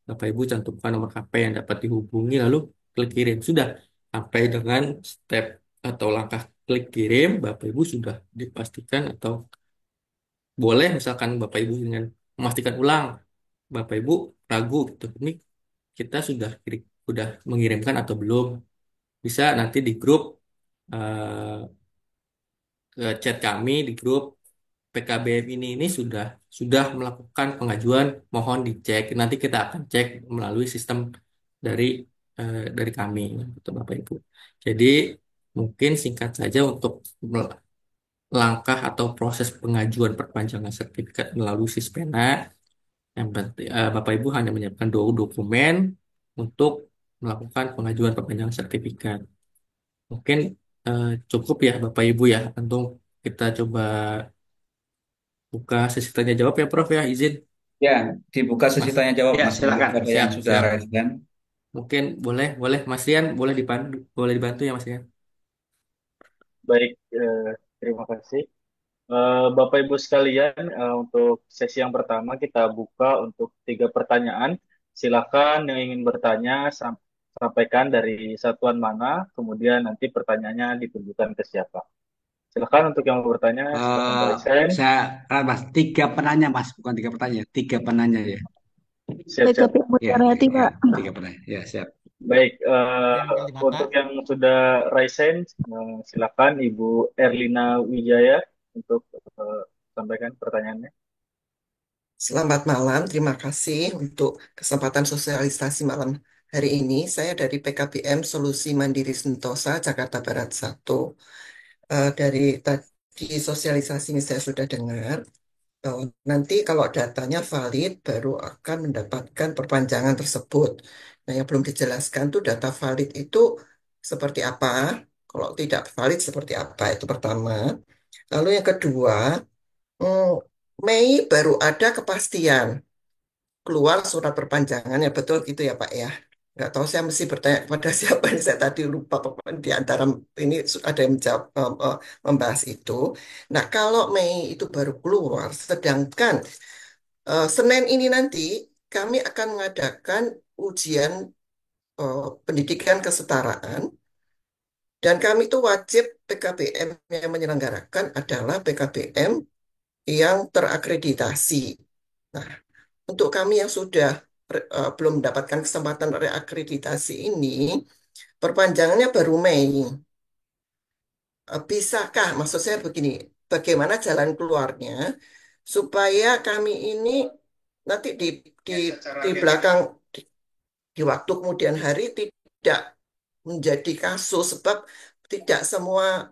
Bapak Ibu cantumkan nomor HP yang dapat dihubungi, lalu klik kirim. Sudah sampai dengan step atau langkah klik kirim, Bapak Ibu sudah dipastikan atau boleh misalkan Bapak Ibu dengan memastikan ulang, Bapak Ibu ragu gitu. Ini kita sudah mengirimkan atau belum? Bisa nanti di grup ke chat kami di grup PKBM ini sudah melakukan pengajuan, mohon dicek. Nanti kita akan cek melalui sistem dari dari kami, gitu Bapak Ibu. Jadi mungkin singkat saja untuk langkah atau proses pengajuan perpanjangan sertifikat melalui Sispena. Yang penting Bapak Ibu hanya menyiapkan dua dokumen untuk melakukan pengajuan perpanjangan sertifikat. Mungkin cukup ya Bapak Ibu ya. Tentu kita coba buka sesi tanya jawab ya Prof ya, izin.
Ya, dibuka sesi
Mas,
tanya jawab
Ya,
Mas untuk
silakan.
ada yang
siap,
sudah
siap.
raise hand.
Mungkin boleh, boleh Mas Rian, boleh dibantu ya Mas Rian.
Baik, terima kasih. Bapak Ibu sekalian, untuk sesi yang pertama kita buka untuk tiga pertanyaan. Silakan yang ingin bertanya sampaikan dari satuan mana, kemudian nanti pertanyaannya ditujukan ke siapa. Silakan untuk yang mau bertanya, silakan
Eh,
raise hand.
saya, Mas, tiga penanya, Mas, bukan tiga pertanyaan, tiga penanya ya.
Siap-siap.
PKP
Ya,
Mutiarati,
ya,
Pak.
tiga penanya. Ya, siap.
Baik,
Yang di mata.
untuk yang sudah raise hand, silakan Ibu Erlina Wijaya untuk sampaikan pertanyaannya.
Selamat malam, terima kasih untuk kesempatan sosialisasi malam hari ini. Saya dari PKBM Solusi Mandiri Sentosa, Jakarta Barat 1. Dari tadi sosialisasi ini saya sudah dengar bahwa nanti kalau datanya valid baru akan mendapatkan perpanjangan tersebut. Nah, yang belum dijelaskan tuh data valid itu seperti apa, kalau tidak valid seperti apa, itu pertama. Lalu yang kedua, hmm, Mei baru ada kepastian keluar surat perpanjangannya, betul gitu ya Pak ya? Nggak tahu, saya mesti bertanya kepada siapa ini, saya tadi lupa pokoknya di antara ini ada yang menjawab, membahas itu. Nah, kalau Mei itu baru keluar, sedangkan Senin ini nanti kami akan mengadakan ujian pendidikan kesetaraan, dan kami itu wajib PKBM yang menyelenggarakan adalah PKBM yang terakreditasi. Nah, untuk kami yang sudah belum mendapatkan kesempatan reakreditasi ini, perpanjangannya baru Mei. Bisakah, maksud saya begini, bagaimana jalan keluarnya supaya kami ini nanti di, di belakang, di, di waktu kemudian hari tidak menjadi kasus, sebab tidak semua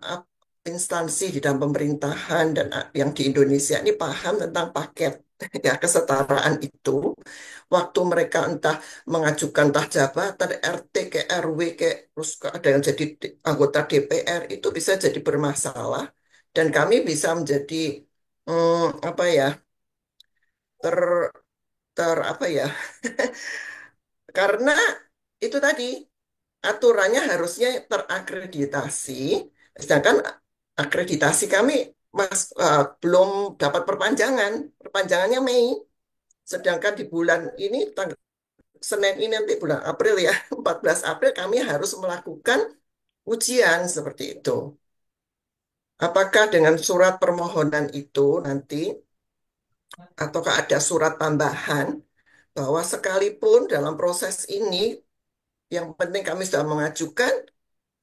instansi di dalam pemerintahan dan yang di Indonesia ini paham tentang paket ya kesetaraan itu. Waktu mereka entah mengajukan entah jabatan RT ke RW ke, terus ada yang jadi anggota DPR, itu bisa jadi bermasalah, dan kami bisa menjadi apa ya, ter ter apa ya, karena itu tadi aturannya harusnya terakreditasi, sedangkan akreditasi kami belum dapat perpanjangan. Perpanjangannya Mei, sedangkan di bulan ini Senin ini nanti bulan April ya, 14 April kami harus melakukan ujian seperti itu. Apakah dengan surat permohonan itu nanti, ataukah ada surat tambahan bahwa sekalipun dalam proses ini yang penting kami sudah mengajukan,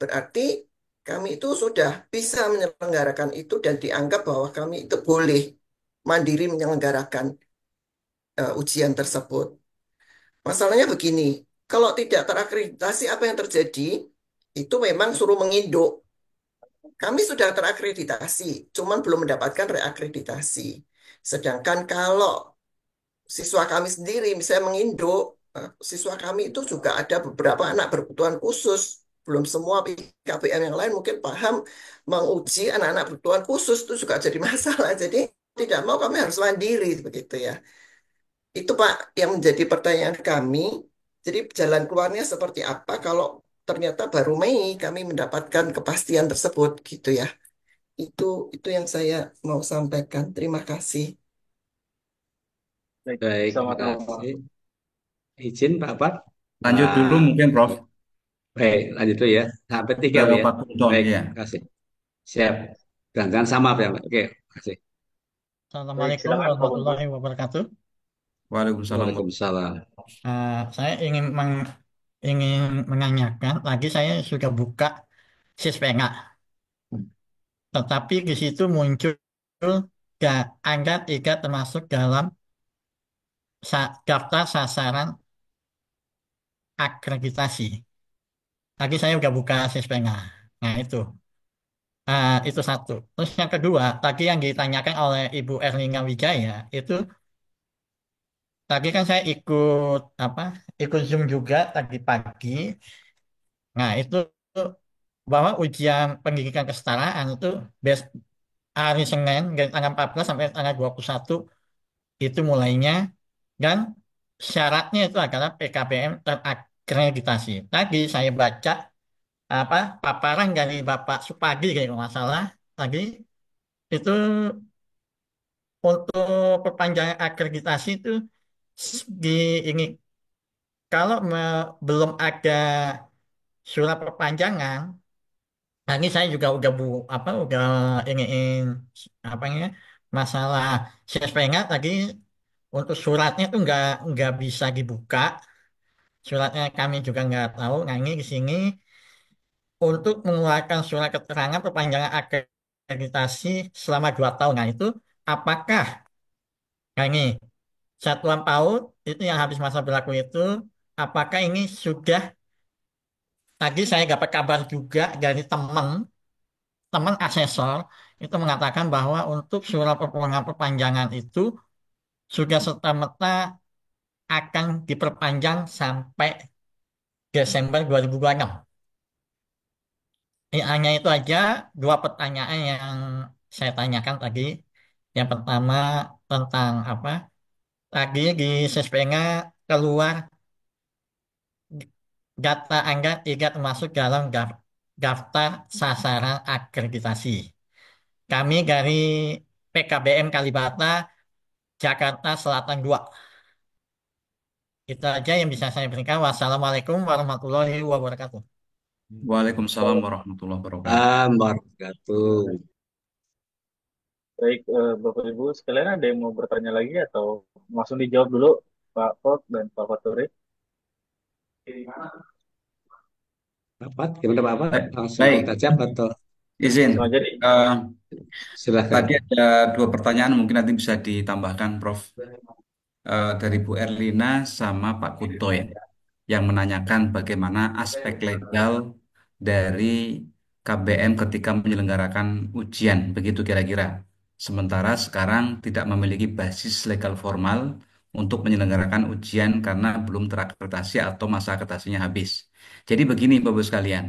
berarti kami itu sudah bisa menyelenggarakan itu dan dianggap bahwa kami itu boleh mandiri menyelenggarakan ujian tersebut. Masalahnya begini, kalau tidak terakreditasi apa yang terjadi? Itu memang suruh menginduk. Kami sudah terakreditasi, cuman belum mendapatkan reakreditasi. Sedangkan kalau siswa kami sendiri misalnya menginduk, siswa kami itu juga ada beberapa anak berkebutuhan khusus. Belum semua PKBM yang lain mungkin paham menguji anak-anak berkebutuhan khusus, itu juga jadi masalah. Jadi tidak mau kami harus mandiri begitu ya. Itu Pak yang menjadi pertanyaan kami. Jadi jalan keluarnya seperti apa kalau ternyata baru Mei kami mendapatkan kepastian tersebut gitu ya. Itu itu yang saya mau sampaikan. Terima kasih.
Baik,
Baik, terima
sama-sama.
kasih. Izin Pak Pat.
Lanjut dulu
Pak,
mungkin Prof.
baik, lanjut dulu ya. Sampai tiga
Ke
Bu, ya.
Pak Sultan
Baik,
ya.
terima kasih. Siap. Gantian sama Pak, ya, Pak. Oke, terima kasih.
Baik,
Assalamualaikum
silakan Pak Guntur.
warahmatullahi wabarakatuh.
Waalaikumsalam.
Waalaikumsalam.
Saya ingin menanyakan lagi, saya sudah buka Sispena, tetapi di situ muncul Anda tidak termasuk dalam daftar sasaran akreditasi. Tadi saya udah buka Sispena. Nah itu satu. Terus yang kedua, tadi yang ditanyakan oleh Ibu Erlina Wijaya itu, tadi kan saya ikut Zoom juga tadi pagi. Nah, itu bahwa ujian pendidikan kesetaraan itu hari Senin dari tanggal 14 sampai tanggal 21 itu mulainya, dan syaratnya itu adalah PKBM terakreditasi. Tadi saya baca paparan dari Bapak Supadi kalau nggak salah tadi itu, untuk perpanjangan akreditasi itu di ini, kalau belum ada surat perpanjangan. Nah, ini saya juga udah iniin ya, masalah CSPNA tadi, untuk suratnya tuh nggak bisa dibuka. Suratnya kami juga nggak tahu. Nah, ini di sini untuk mengeluarkan surat keterangan perpanjangan akreditasi selama 2 tahun. Nah, itu apakah, nah ini, satuan PAUD itu yang habis masa berlaku itu apakah ini sudah, tadi saya dapat kabar juga dari teman, teman asesor, itu mengatakan bahwa untuk surat permohonan perpanjangan itu sudah serta-merta akan diperpanjang sampai Desember 2026. Hanya itu aja dua pertanyaan yang saya tanyakan tadi. Yang pertama tentang apa? Tadi di Sespenga keluar data Anda tidak masuk dalam daftar sasaran akreditasi. Kami dari PKBM Kalibata, Jakarta Selatan 2. Itu aja yang bisa saya berikan. Wassalamualaikum warahmatullahi wabarakatuh.
Waalaikumsalam warahmatullahi wabarakatuh.
Wabarakatuh.
Baik, Bapak Ibu sekalian ada yang mau bertanya lagi atau langsung dijawab dulu Pak Ford dan Pak Faturi?
Bapak, gimana Bapak?
Baik,
Langsung
baik.
saja atau
Izin.
Langsung aja nih.
Eh,
silakan?
Tadi ada dua pertanyaan mungkin nanti bisa ditambahkan, Prof. Dari Bu Erlina sama Pak Kunto ya, yang menanyakan bagaimana aspek legal dari KBM ketika menyelenggarakan ujian, begitu kira-kira. Sementara sekarang tidak memiliki basis legal formal untuk menyelenggarakan ujian karena belum terakreditasi atau masa akreditasinya habis. Jadi begini Bapak-Ibu sekalian,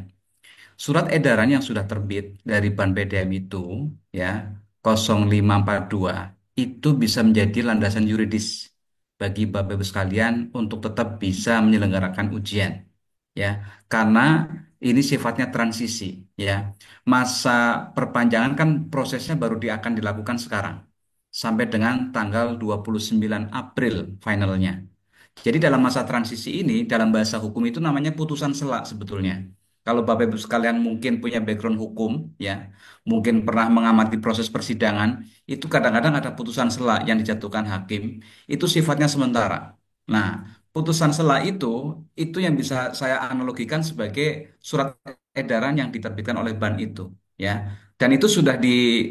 surat edaran yang sudah terbit dari Ban PDM itu ya 0542 itu bisa menjadi landasan yuridis bagi Bapak Ibu sekalian untuk tetap bisa menyelenggarakan ujian ya, karena ini sifatnya transisi ya. Masa perpanjangan kan prosesnya baru akan dilakukan sekarang sampai dengan tanggal 29 April finalnya. Jadi dalam masa transisi ini, dalam bahasa hukum itu namanya putusan sela sebetulnya. Kalau Bapak Ibu sekalian mungkin punya background hukum, ya, mungkin pernah mengamati proses persidangan, itu kadang-kadang ada putusan sela yang dijatuhkan hakim, itu sifatnya sementara. Nah, putusan sela itu yang bisa saya analogikan sebagai surat edaran yang diterbitkan oleh BAN itu, ya. Dan itu sudah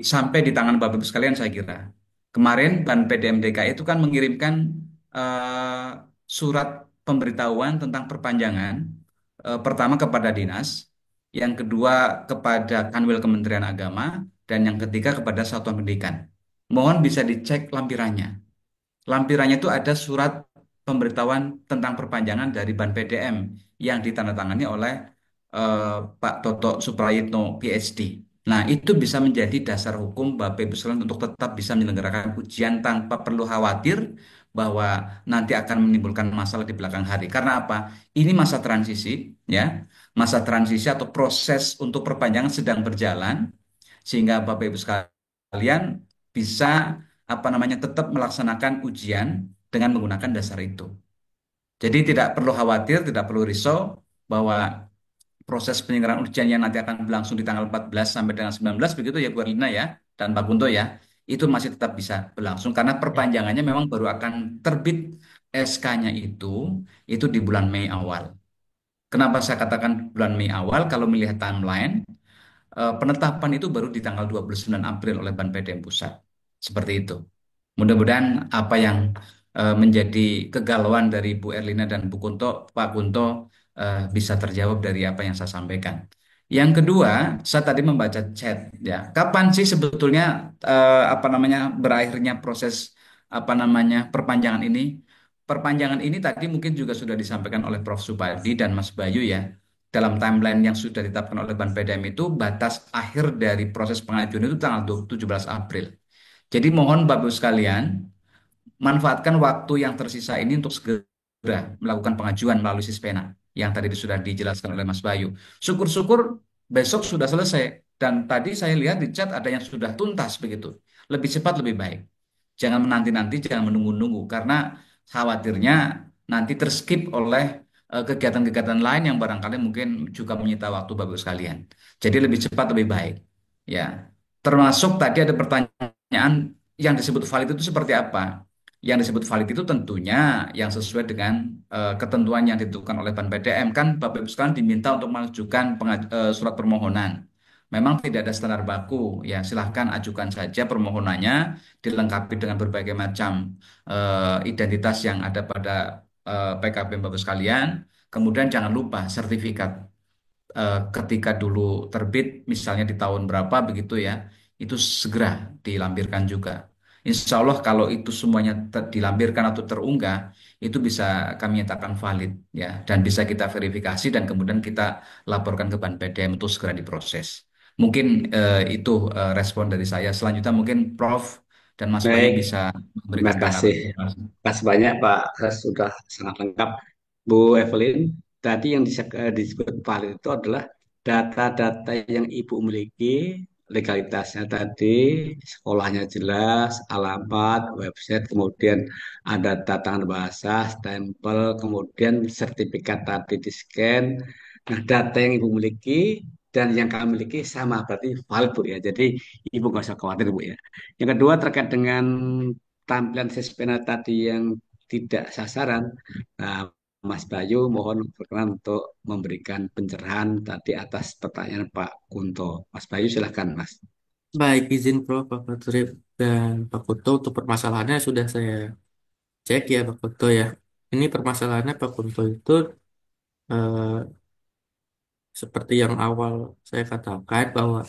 sampai di tangan Bapak Ibu sekalian saya kira. Kemarin BAN PDM DKI itu kan mengirimkan eh, surat pemberitahuan tentang perpanjangan, pertama kepada dinas, yang kedua kepada Kanwil Kementerian Agama, dan yang ketiga kepada Satuan Pendidikan. Mohon bisa dicek lampirannya. Lampirannya itu ada surat pemberitahuan tentang perpanjangan dari Ban PDM yang ditandatangani oleh Pak Toto Suprayitno, PhD. Nah, itu bisa menjadi dasar hukum Bapak Ibu sekalian untuk tetap bisa menyelenggarakan ujian tanpa perlu khawatir bahwa nanti akan menimbulkan masalah di belakang hari. Karena apa? Ini masa transisi, ya, masa transisi atau proses untuk perpanjangan sedang berjalan, sehingga Bapak Ibu sekalian bisa apa namanya tetap melaksanakan ujian dengan menggunakan dasar itu. Jadi tidak perlu khawatir, tidak perlu risau bahwa proses penyelenggaraan ujian yang nanti akan berlangsung di tanggal 14 sampai dengan 19 begitu ya Bu Erlina ya dan Pak Kunto ya, itu masih tetap bisa berlangsung karena
Ya,
perpanjangannya memang baru akan terbit SK-nya itu di bulan Mei awal. Kenapa saya katakan bulan Mei awal? Kalau melihat timeline, penetapan itu baru di tanggal 29 April oleh Ban PDM Pusat. Seperti itu. Mudah-mudahan apa yang menjadi kegalauan dari Bu Erlina dan Bu Kunto, Pak Kunto bisa terjawab dari apa yang saya sampaikan. Yang kedua, saya tadi membaca chat ya. Kapan sih sebetulnya apa namanya berakhirnya proses apa namanya perpanjangan ini? Perpanjangan ini tadi mungkin juga sudah disampaikan oleh Prof. Supadi dan Mas Bayu ya. Dalam timeline yang sudah ditetapkan oleh Ban PDM itu batas akhir dari proses pengajuan itu tanggal 17 April. Jadi mohon Bapak Ibu sekalian, manfaatkan waktu yang tersisa ini untuk segera melakukan pengajuan melalui Sispena yang tadi sudah dijelaskan oleh Mas Bayu. Syukur-syukur besok sudah selesai dan tadi saya lihat di chat ada yang sudah tuntas begitu. Lebih cepat lebih baik. Jangan menanti-nanti, jangan menunggu-nunggu karena khawatirnya nanti terskip oleh kegiatan-kegiatan lain yang barangkali mungkin juga menyita waktu Bapak Ibu sekalian. Jadi lebih cepat lebih baik. Ya. Termasuk tadi ada pertanyaan yang disebut valid itu seperti apa? Yang disebut valid itu tentunya yang sesuai dengan ketentuan yang ditentukan oleh Ban PDM. Kan Bapak Ibu sekalian diminta untuk mengajukan surat permohonan. Memang tidak ada standar baku, ya silahkan ajukan saja permohonannya dilengkapi dengan berbagai macam identitas yang ada pada PKB Bapak sekalian. Kemudian jangan lupa sertifikat ketika dulu terbit, misalnya di tahun berapa begitu ya, itu segera dilampirkan juga. Insya Allah kalau itu semuanya dilampirkan atau terunggah, itu bisa kami nyatakan valid ya, dan bisa kita verifikasi dan kemudian kita laporkan ke Ban PDM untuk segera diproses. Mungkin itu respon dari saya. Selanjutnya mungkin Prof dan Mas Bayu
Baik,
bisa
terima
memberikan
kasih.
tanggapan. Terima kasih.
Kasih banyak Pak, sudah sangat lengkap. Bu Evelyn, tadi yang disebut valid itu adalah data-data yang Ibu miliki, legalitasnya tadi, sekolahnya jelas, alamat, website, kemudian ada tangan bahasa, stempel, kemudian sertifikat tadi di-scan. Nah, data yang Ibu miliki dan yang kami miliki sama, berarti valid Bu ya. Jadi Ibu nggak usah khawatir Bu ya. Yang kedua terkait dengan tampilan Sespena tadi yang tidak sasaran. Nah, Mas Bayu mohon berkenan untuk memberikan pencerahan tadi atas pertanyaan Pak Kunto. Mas Bayu silahkan Mas.
Baik, izin Prof, Pak Trip dan Pak Kunto untuk permasalahannya sudah saya cek ya Pak Kunto ya. Ini permasalahannya Pak Kunto itu eh, seperti yang awal saya katakan bahwa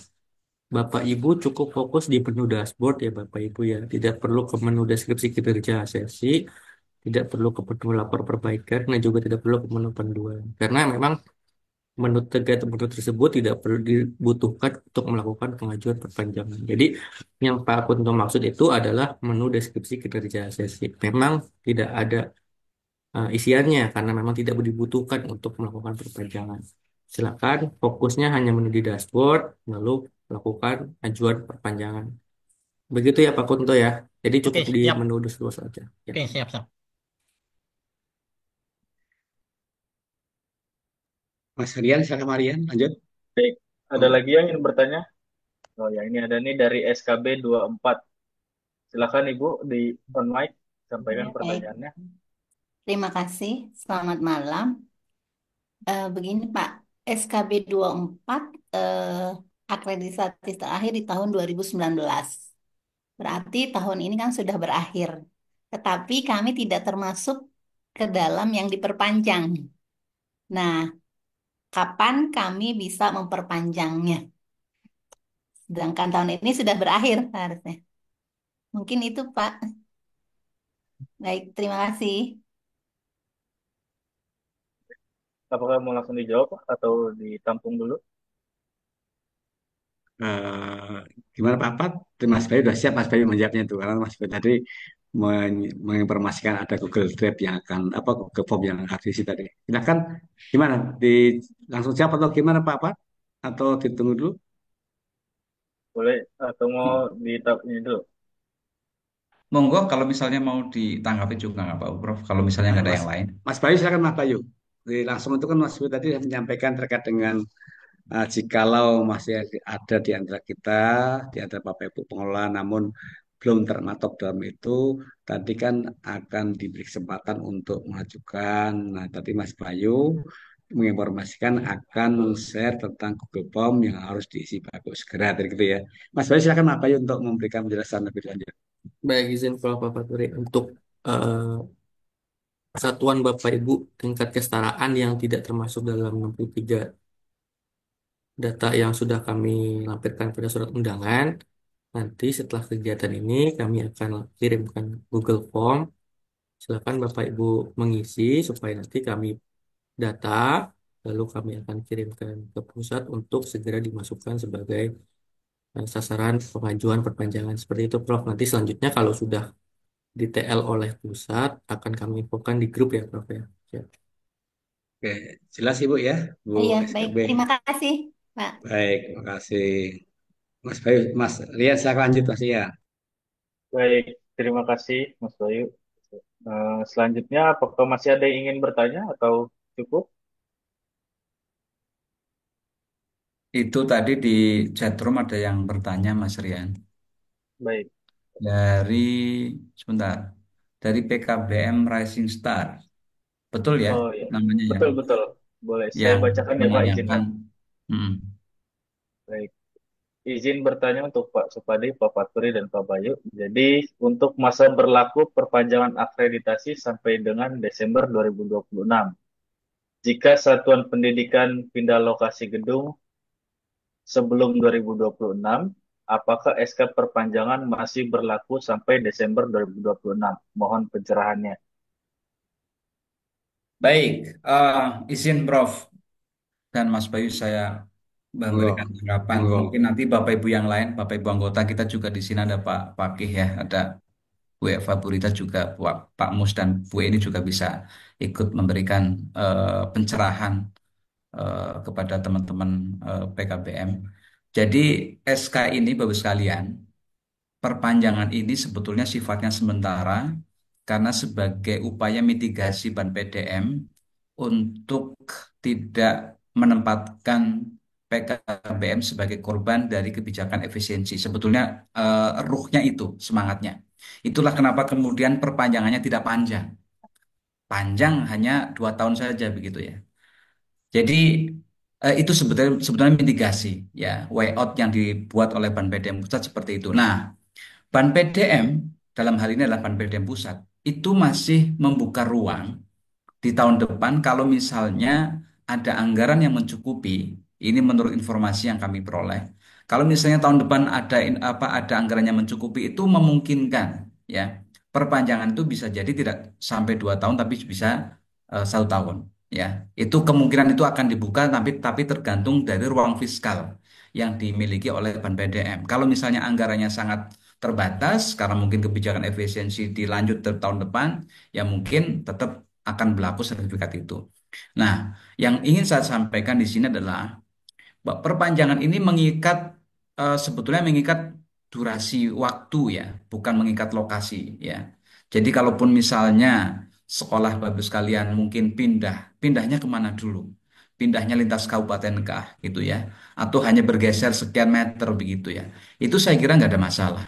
Bapak Ibu cukup fokus di menu dashboard ya Bapak Ibu ya. Tidak perlu ke menu deskripsi kinerja sesi, tidak perlu ke menu lapor perbaikan, dan juga tidak perlu ke menu panduan. Karena memang menu tiga atau menu tersebut tidak perlu dibutuhkan untuk melakukan pengajuan perpanjangan. Jadi yang Pak Kunto maksud itu adalah menu deskripsi kinerja sesi. Memang tidak ada isiannya karena memang tidak dibutuhkan untuk melakukan perpanjangan. Silakan fokusnya hanya menu di dashboard, lalu lakukan ajuan perpanjangan. Begitu ya Pak Kunto ya. Jadi
Oke,
cukup di
siap.
menu dashboard saja. Ya.
Oke, siap, siap.
Mas Rian, silakan Marian, lanjut.
Baik, ada
Oh,
lagi yang ingin bertanya? Oh ya, ini ada nih dari SKB 4. Silakan Ibu di on mic sampaikan
Ya, baik.
pertanyaannya.
Terima kasih. Selamat malam. Begini Pak, SKB 24 akreditasi terakhir di tahun 2019. Berarti tahun ini kan sudah berakhir. Tetapi kami tidak termasuk ke dalam yang diperpanjang. Nah, kapan kami bisa memperpanjangnya? Sedangkan tahun ini sudah berakhir harusnya. Mungkin itu Pak. Baik, terima kasih.
Apakah mau langsung dijawab Pak, atau ditampung dulu?
eh, gimana Pak Pat? Mas Bayu sudah siap Mas Bayu menjawabnya itu karena Mas Bayu tadi menginformasikan ada Google Drive yang akan apa Google Form yang akan diisi tadi. Silakan gimana? Langsung siap atau gimana Pak Pat? Atau ditunggu dulu?
Boleh atau mau ini dulu?
Monggo kalau misalnya mau ditanggapi juga nggak Pak Prof. Kalau misalnya nggak ada
Mas
yang lain.
Mas Bayu silakan Mas Bayu. Langsung itu kan Mas Bayu tadi menyampaikan terkait dengan jikalau masih ada di antara kita, di antara Bapak Ibu pengelola, namun belum termatok dalam itu, tadi kan akan diberi kesempatan untuk mengajukan. Nah, tadi Mas Bayu menginformasikan akan share tentang Google Form yang harus diisi Bapak Ibu segera, tadi gitu ya. Mas Bayu silakan Mas Bayu untuk memberikan penjelasan lebih lanjut.
Baik, izin Prof. Pak Turi untuk satuan Bapak Ibu tingkat kesetaraan yang tidak termasuk dalam 63 data yang sudah kami lampirkan pada surat undangan. Nanti setelah kegiatan ini kami akan kirimkan Google Form. Silakan Bapak Ibu mengisi supaya nanti kami data, lalu kami akan kirimkan ke pusat untuk segera dimasukkan sebagai sasaran pengajuan perpanjangan seperti itu, Prof. Nanti selanjutnya kalau sudah di TL oleh pusat akan kami infokan di grup ya, Prof ya. Siap.
Oke, jelas Ibu ya, Bu
Iya, baik.
SKB.
Terima kasih, Pak.
Baik, terima kasih. Mas Bayu, Mas Rian silakan lanjut Mas ya.
Baik, terima kasih Mas Bayu. Selanjutnya, apakah masih ada yang ingin bertanya atau cukup?
Itu tadi di chatroom ada yang bertanya Mas Rian.
Baik.
Dari sebentar. Dari PKBM Rising Star. Betul ya
Oh ya,
namanya ya.
betul betul. Boleh saya
Yang
bacakan ya Pak,
menanyakan
izinkan.
hmm,
Baik. izin bertanya untuk Pak Supadi, Pak Faturi, dan Pak Bayu. Jadi untuk masa berlaku perpanjangan akreditasi sampai dengan Desember 2026. Jika satuan pendidikan pindah lokasi gedung sebelum 2026, apakah SK perpanjangan masih berlaku sampai Desember 2026? Mohon pencerahannya.
Baik, izin Prof dan Mas Bayu saya
Monggo,
memberikan tanggapan.
monggo.
Mungkin nanti Bapak Ibu yang lain, Bapak Ibu anggota kita juga di sini ada Pak Pakih ya, ada Bu Eva Burita juga, Pak Mus dan Bu Eni juga bisa ikut memberikan pencerahan kepada teman-teman PKBM. Jadi SK ini Bapak sekalian, perpanjangan ini sebetulnya sifatnya sementara karena sebagai upaya mitigasi ban PDM untuk tidak menempatkan PKBM sebagai korban dari kebijakan efisiensi. Sebetulnya ruhnya itu, semangatnya. Itulah kenapa kemudian perpanjangannya tidak panjang. Panjang hanya 2 tahun saja begitu ya. Jadi itu sebetulnya sebetulnya mitigasi ya, way out yang dibuat oleh Ban PDM pusat seperti itu. Nah, Ban PDM dalam hal ini adalah Ban PDM pusat itu masih membuka ruang di tahun depan kalau misalnya ada anggaran yang mencukupi. Ini menurut informasi yang kami peroleh. Kalau misalnya tahun depan ada anggaran yang mencukupi itu memungkinkan ya. Perpanjangan itu bisa jadi tidak sampai 2 tahun tapi bisa 1 tahun ya. Itu kemungkinan itu akan dibuka tapi tergantung dari ruang fiskal yang dimiliki oleh Ban PDM. Kalau misalnya anggarannya sangat terbatas karena mungkin kebijakan efisiensi dilanjut ke tahun depan, ya mungkin tetap akan berlaku sertifikat itu. Nah, yang ingin saya sampaikan di sini adalah bahwa perpanjangan ini sebetulnya mengikat durasi waktu ya, bukan mengikat lokasi ya. Jadi kalaupun misalnya sekolah bagus kalian mungkin pindahnya kemana dulu? Pindahnya lintas kabupaten kah gitu ya, atau hanya bergeser sekian meter begitu ya. Itu saya kira nggak ada masalah.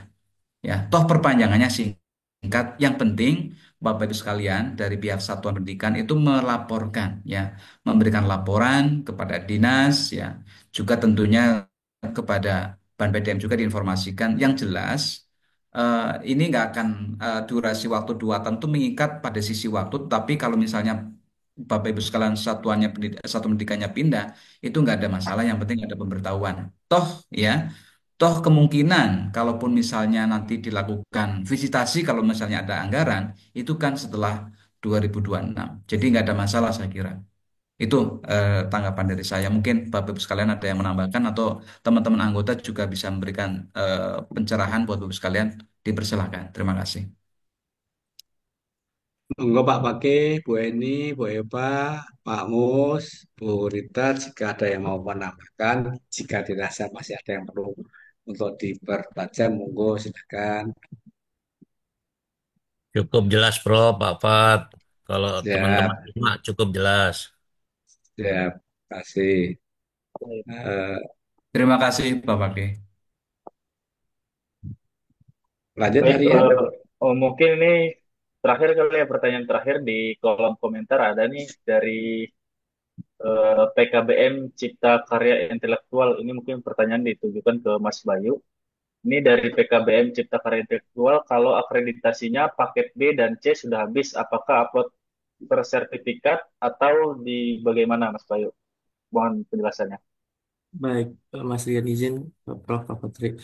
Ya, toh perpanjangannya singkat. Yang penting Bapak Ibu sekalian dari pihak satuan pendidikan itu melaporkan ya, memberikan laporan kepada dinas ya, juga tentunya kepada Ban PDM juga diinformasikan. Yang jelas ini nggak akan durasi waktu 2 tahun itu mengikat pada sisi waktu, tapi kalau misalnya Bapak Ibu sekalian satuan pendidikannya pindah, itu nggak ada masalah. Yang penting ada pemberitahuan. Toh ya. Toh kemungkinan kalaupun misalnya nanti dilakukan visitasi kalau misalnya ada anggaran itu kan setelah 2026. Jadi nggak ada masalah saya kira. Itu tanggapan dari saya. Mungkin Bapak Ibu sekalian ada yang menambahkan atau teman-teman anggota juga bisa memberikan pencerahan buat Bapak Ibu sekalian. Dipersilahkan. Terima kasih.
Monggo Pak Pake, Bu Eni, Bu Eva, Pak Mus, Bu Rita, jika ada yang mau menambahkan, jika dirasa masih ada yang perlu untuk dipertajam, monggo silakan.
Cukup jelas, Prof. Pak Fat. Kalau teman-teman
Siap,
semua cukup jelas.
siap, kasih.
Baik.
Terima kasih Bapak G.
Lanjut
Baik,
Arya.
mungkin ini terakhir kali ya, pertanyaan terakhir di kolom komentar ada nih dari PKBM Cipta Karya Intelektual. Ini mungkin pertanyaan ditujukan ke Mas Bayu. Ini dari PKBM Cipta Karya Intelektual, kalau akreditasinya paket B dan C sudah habis, apakah upload bersertifikat atau di bagaimana, Mas Bayu? Mohon penjelasannya.
Baik, Mas Rian izin, Prof. Pak Fatri.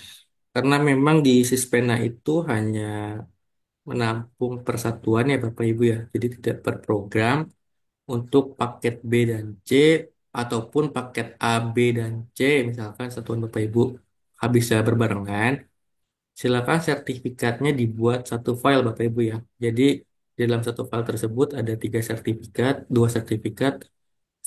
Karena memang di Sispena itu hanya menampung persatuan ya Bapak Ibu ya. Jadi tidak per program untuk paket B dan C ataupun paket A, B, dan C. Misalkan satuan Bapak Ibu habisnya berbarengan. Silakan sertifikatnya dibuat satu file Bapak Ibu ya. Jadi di dalam satu file tersebut ada 3 sertifikat, 2 sertifikat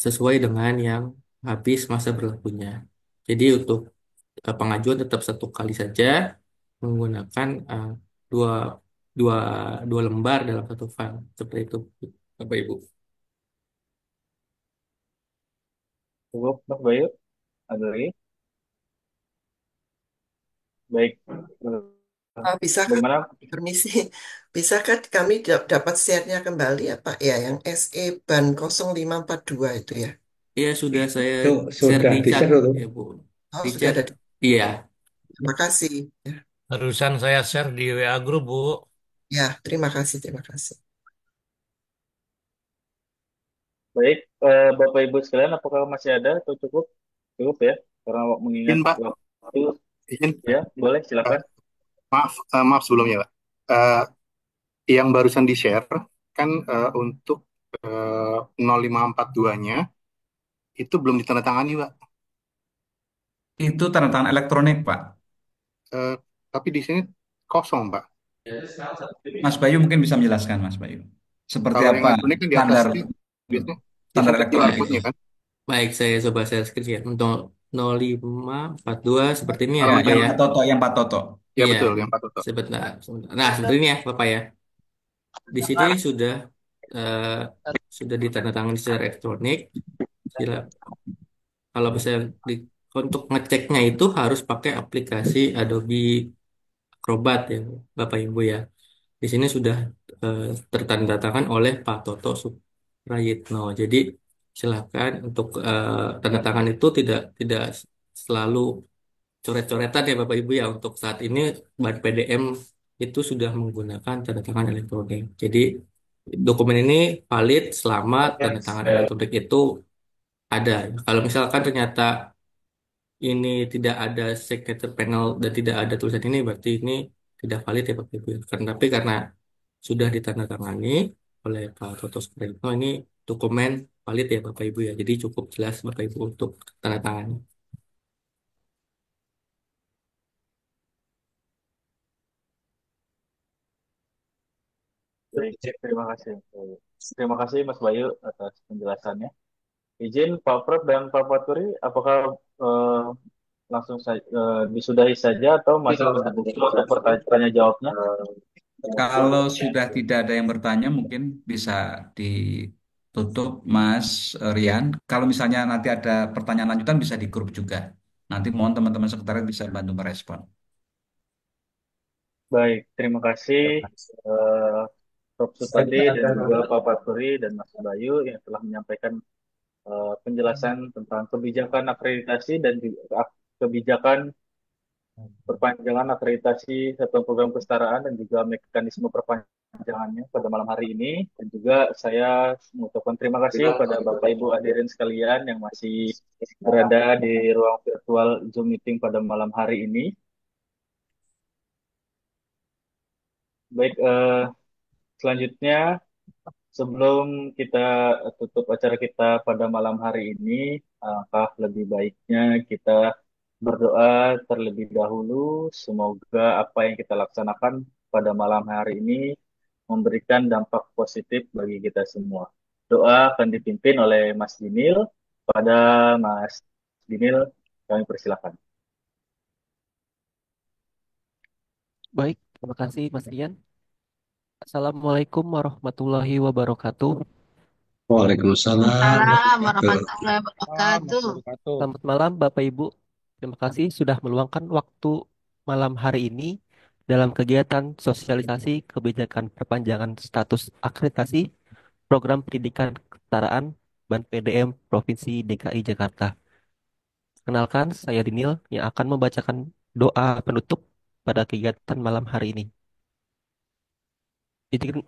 sesuai dengan yang habis masa berlakunya. Jadi untuk pengajuan tetap 1 kali saja menggunakan dua, dua, 2 lembar dalam satu file. Seperti itu Bapak Ibu.
Cukup, Mas Bayu? Ada lagi? Baik.
Bisakah,
Bagaimana?
permisi, bisakah kami dapat share-nya kembali ya Pak ya, yang SE Ban 0542 itu ya?
Iya sudah saya
Itu
share
sudah
di chat
di-share tuh.
ya Bu.
Oh,
Di
sudah
chat.
ada.
Iya.
Terima kasih. Ya,
Barusan saya share di WA grup, Bu.
ya, terima kasih, terima kasih.
Baik, Bapak Ibu sekalian, apakah masih ada atau cukup? Cukup ya, karena mengingat
Izin Pak,
waktu.
izin.
Ya, boleh
Eh,
silakan.
maaf sebelumnya Pak. Eh, yang barusan di-share kan untuk 0542-nya itu belum ditandatangani Pak.
Itu tanda tangan elektronik, Pak.
Eh, tapi di sini kosong Pak.
Mas Bayu mungkin bisa menjelaskan, Mas Bayu. Seperti
Kalau yang
apa
elektronik kan di
standar
atasnya biasanya
standar
ada QR
elektronik itu?
code-nya kan.
Baik, saya coba share screen ya. Untuk 0542 seperti ini ya,
Ya,
Bapak
yang
ya.
Pak Toto, yang Pak Toto.
Ya
Iya,
betul, yang Pak Toto.
sebentar, sebentar. Nah, seperti ini ya, Bapak ya. Di sini eh, sudah ditandatangani secara elektronik. Sila, kalau misalnya untuk ngeceknya itu harus pakai aplikasi Adobe Acrobat ya, Bapak Ibu ya. Di sini sudah eh, tertandatangan oleh Pak Toto Suprayitno. Jadi silakan untuk tanda tangan itu tidak selalu coret-coretan ya Bapak Ibu ya. Untuk saat ini bahan PDM itu sudah menggunakan tanda tangan elektronik. Jadi dokumen ini valid selama tanda tangan elektronik itu ada. Kalau misalkan ternyata ini tidak ada signature panel dan tidak ada tulisan ini, berarti ini tidak valid ya Bapak Ibu. Tapi karena sudah ditandatangani oleh Pak Toto Suprayitno, ini dokumen valid ya Bapak Ibu ya. Jadi cukup jelas Bapak Ibu untuk tanda tangan.
Baik, terima kasih. Terima kasih Mas Bayu atas penjelasannya. Izin Pak Prab dan Pak Faturi, apakah langsung saja disudahi saja atau masih ada pertanyaan jawabnya?
Kalau sudah tidak ada yang bertanya, mungkin bisa ditutup, Mas Rian. Kalau misalnya nanti ada pertanyaan lanjutan, bisa di grup juga. Nanti mohon teman-teman sekretariat bisa bantu merespon.
Baik, terima kasih eh, Prof. Supandi dan juga Pak Faturi dan Mas Bayu yang telah menyampaikan penjelasan tentang kebijakan akreditasi dan juga kebijakan perpanjangan akreditasi satuan program kesetaraan dan juga mekanisme perpanjangannya pada malam hari ini. Dan juga saya mengucapkan terima kasih kepada Bapak Ibu hadirin sekalian yang masih berada di ruang virtual Zoom meeting pada malam hari ini. Baik, selanjutnya sebelum kita tutup acara kita pada malam hari ini, alangkah lebih baiknya kita berdoa terlebih dahulu. Semoga apa yang kita laksanakan pada malam hari ini memberikan dampak positif bagi kita semua. Doa akan dipimpin oleh Mas Dinil. Pada Mas Dinil, kami persilakan.
Baik, terima kasih Mas Rian. Assalamualaikum warahmatullahi wabarakatuh.
Waalaikumsalam
Salam
warahmatullahi
warahmatullahi wabarakatuh.
Selamat malam Bapak Ibu. Terima kasih sudah meluangkan waktu malam hari ini dalam kegiatan sosialisasi kebijakan perpanjangan status akreditasi program pendidikan kesetaraan Ban PDM Provinsi DKI Jakarta. Kenalkan, saya Dinil yang akan membacakan doa penutup pada kegiatan malam hari ini.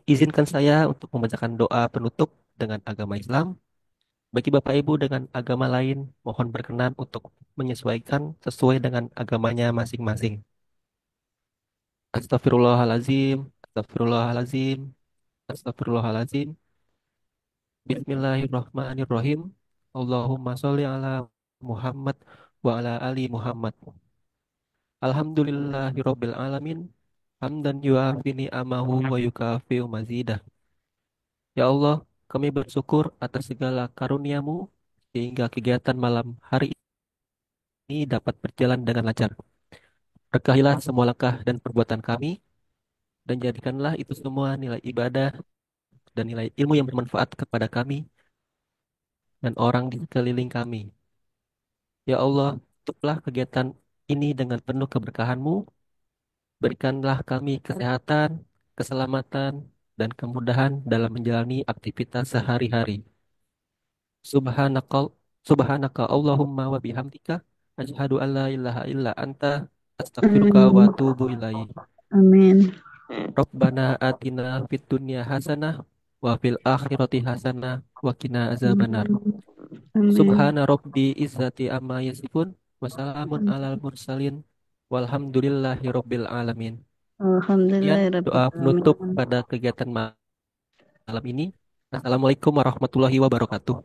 Izinkan saya untuk membacakan doa penutup dengan agama Islam. Bagi Bapak Ibu dengan agama lain, mohon berkenan untuk menyesuaikan sesuai dengan agamanya masing-masing. Astagfirullahalazim, astagfirullahalazim, astagfirullahalazim. Bismillahirrahmanirrahim. Allahumma sholli ala Muhammad wa ala ali Muhammad. Alhamdulillahirabbil alamin. Hamdan yuafi ni'amahu wa yukafi'u mazidah. Ya Allah, kami bersyukur atas segala karunia-Mu sehingga kegiatan malam hari ini dapat berjalan dengan lancar. Berkahilah semua langkah dan perbuatan kami, dan jadikanlah itu semua nilai ibadah dan nilai ilmu yang bermanfaat kepada kami dan orang di sekeliling kami. Ya Allah, tutuplah kegiatan ini dengan penuh keberkahan-Mu. Berikanlah kami kesehatan, keselamatan, dan kemudahan dalam menjalani aktivitas sehari-hari. Subhanaka, Subhanaka Allahumma wa bihamdika. Asyhadu an la ilaha illa anta astaghfiruka wa
Amin.
atubu ilaik.
Amin.
Rabbana atina fid dunya hasanah wa fil akhirati hasanah wa qina azabannar.
Amin.
Subhana rabbi izzati amma yasifun wa salamun alal mursalin walhamdulillahi rabbil alamin. Sekian doa penutup
Alhamdulillahirrahmanirrahim.
pada kegiatan malam ini. Assalamualaikum warahmatullahi wabarakatuh.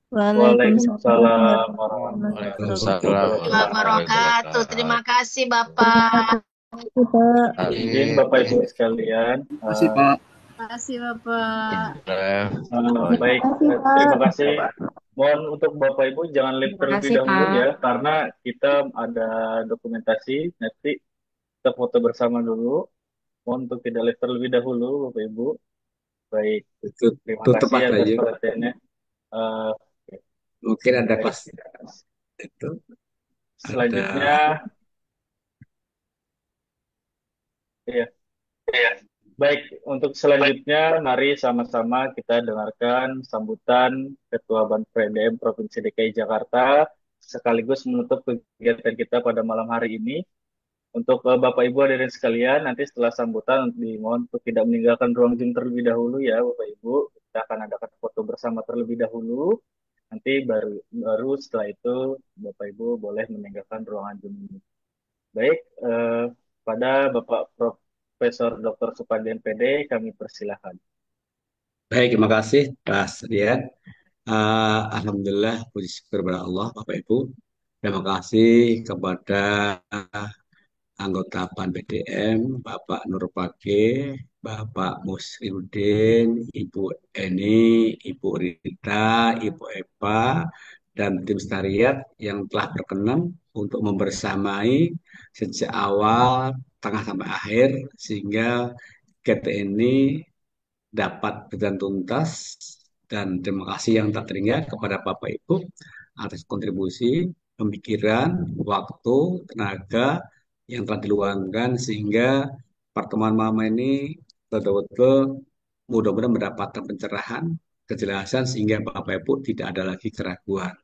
Waalaikumsalam
Waalaikumsalam
warahmatullahi
warahmatullahi
wabarakatuh.
wabarakatuh.
Terima kasih Bapak.
Pak.
Izin Bapak Ibu sekalian,
Makasih Pak.
Terima kasih Bapak.
baik, terima kasih. Mohon untuk Bapak Ibu jangan live terlebih dahulu ya, karena kita ada dokumentasi, nanti kita foto bersama dulu. Mohon untuk tidak live terlebih dahulu, Bapak Ibu. Baik, terima
Tutup
kasih
aja
atas
yuk.
perhatiannya.
Mungkin ada
Baik.
pas itu.
Selanjutnya, ya. Baik, untuk selanjutnya mari sama-sama kita dengarkan sambutan Ketua BAN-PDM Provinsi DKI Jakarta sekaligus menutup kegiatan kita pada malam hari ini. Untuk Bapak Ibu hadirin sekalian, nanti setelah sambutan dimohon untuk tidak meninggalkan ruang Zoom terlebih dahulu ya Bapak Ibu. Kita akan adakan foto bersama terlebih dahulu. Nanti baru setelah itu Bapak Ibu boleh meninggalkan ruangan Zoom ini. Baik, pada Bapak Profesor Dr. Supandi MPD kami persilahkan.
Baik, terima kasih Mas Rian. Alhamdulillah, puji syukur kepada Allah, Bapak Ibu. Terima kasih kepada anggota PAN PDM, Bapak Nur Pake, Bapak Musliuddin, Ibu Eni, Ibu Rita, Ibu Eva, dan tim sekretariat yang telah berkenan untuk membersamai sejak awal, tengah sampai akhir, sehingga kegiatan ini dapat berjalan tuntas. Dan terima kasih yang tak terhingga kepada Bapak Ibu atas kontribusi, pemikiran, waktu, tenaga yang telah diluangkan sehingga pertemuan malam ini betul-betul mudah-mudahan mendapatkan pencerahan, kejelasan sehingga Bapak Ibu tidak ada lagi keraguan.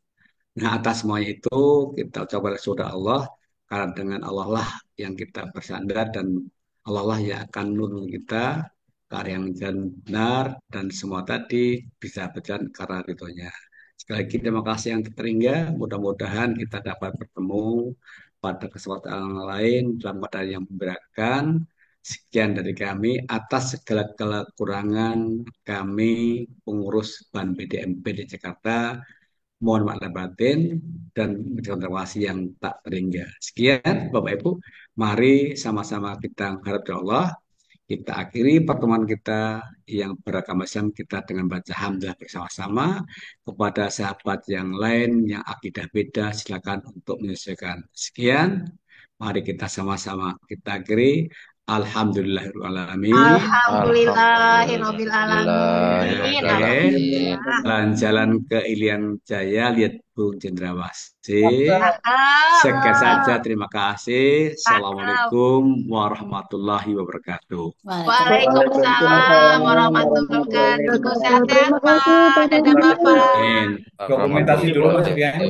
Nah, atas semuanya itu kita coba bersyukur Allah karena dengan Allah lah yang kita bersandar dan Allah lah yang akan menuntun kita ke arah yang jalan benar dan semua tadi bisa berjalan karena ridhonya. Sekali lagi terima kasih yang terhingga. Mudah-mudahan kita dapat bertemu pada kesempatan yang lain dalam keadaan yang memberatkan. Sekian dari kami atas segala kekurangan kami pengurus BAN PDMP di Jakarta. Mohon maaf lahir batin dan mengucapkan terima kasih yang tak terhingga. Sekian Bapak Ibu, mari sama-sama kita mengharap dari Allah. Kita akhiri pertemuan kita yang beragama Islam kita dengan baca hamdalah bersama-sama. Kepada sahabat yang lain yang akidah beda silakan untuk menyesuaikan. Sekian, mari kita sama-sama kita akhiri. Alhamdulillahirrahmanirrahim.
Alhamdulillahirabbil alamin.
Jalan-jalan ke Ilian Jaya, lihat Bung Cendrawasih.
Cakep.
Sekian saja, terima kasih. Assalamualaikum warahmatullahi wabarakatuh.
Waalaikumsalam warahmatullahi wabarakatuh. Sehat-sehat Pak. Dadah Bapak.
Dokumentasi dulu Mas Rian.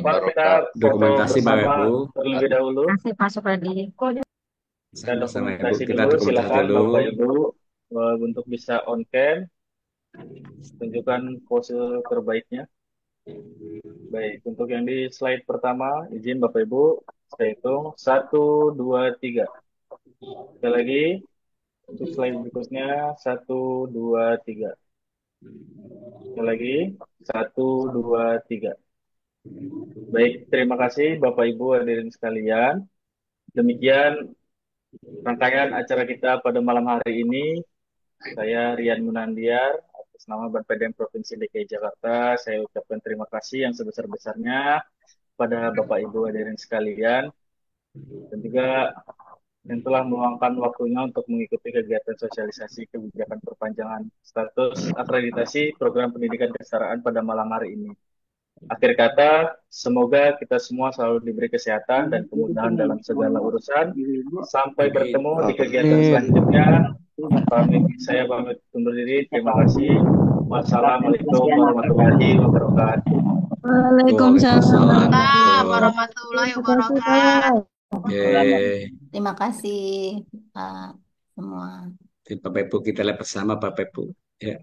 Dokumentasi Bapak Ibu.
Terlebih dahulu.
Masuk lagi.
Dan
Sama-sama,
dokumentasi
Ibu. Kita
dulu,
dokumentasi
silakan
dulu.
Bapak Ibu untuk bisa on cam, tunjukkan pose terbaiknya. Baik, untuk yang di slide pertama, izin Bapak Ibu, saya hitung 1, 2, 3. Sekali lagi, untuk slide berikutnya 1, 2, 3. Sekali lagi, 1, 2, 3. Baik, terima kasih Bapak Ibu hadirin sekalian. Demikian rangkaian acara kita pada malam hari ini. Saya Rian Munandiar, atas nama BAN PDM Provinsi DKI Jakarta, saya ucapkan terima kasih yang sebesar-besarnya pada Bapak Ibu hadirin sekalian, dan juga yang telah meluangkan waktunya untuk mengikuti kegiatan sosialisasi kebijakan perpanjangan status akreditasi program pendidikan kesetaraan pada malam hari ini. Akhir kata, semoga kita semua selalu diberi kesehatan dan kemudahan dalam segala urusan. Sampai bertemu di kegiatan selanjutnya. Saya pamit undur diri. Terima kasih. Wassalamualaikum warahmatullahi wabarakatuh.
Waalaikumsalam
warahmatullahi wabarakatuh.
Oke.
Terima kasih Pak semua.
Jadi Bapak Ibu kita lihat bersama Bapak Ibu. Ya.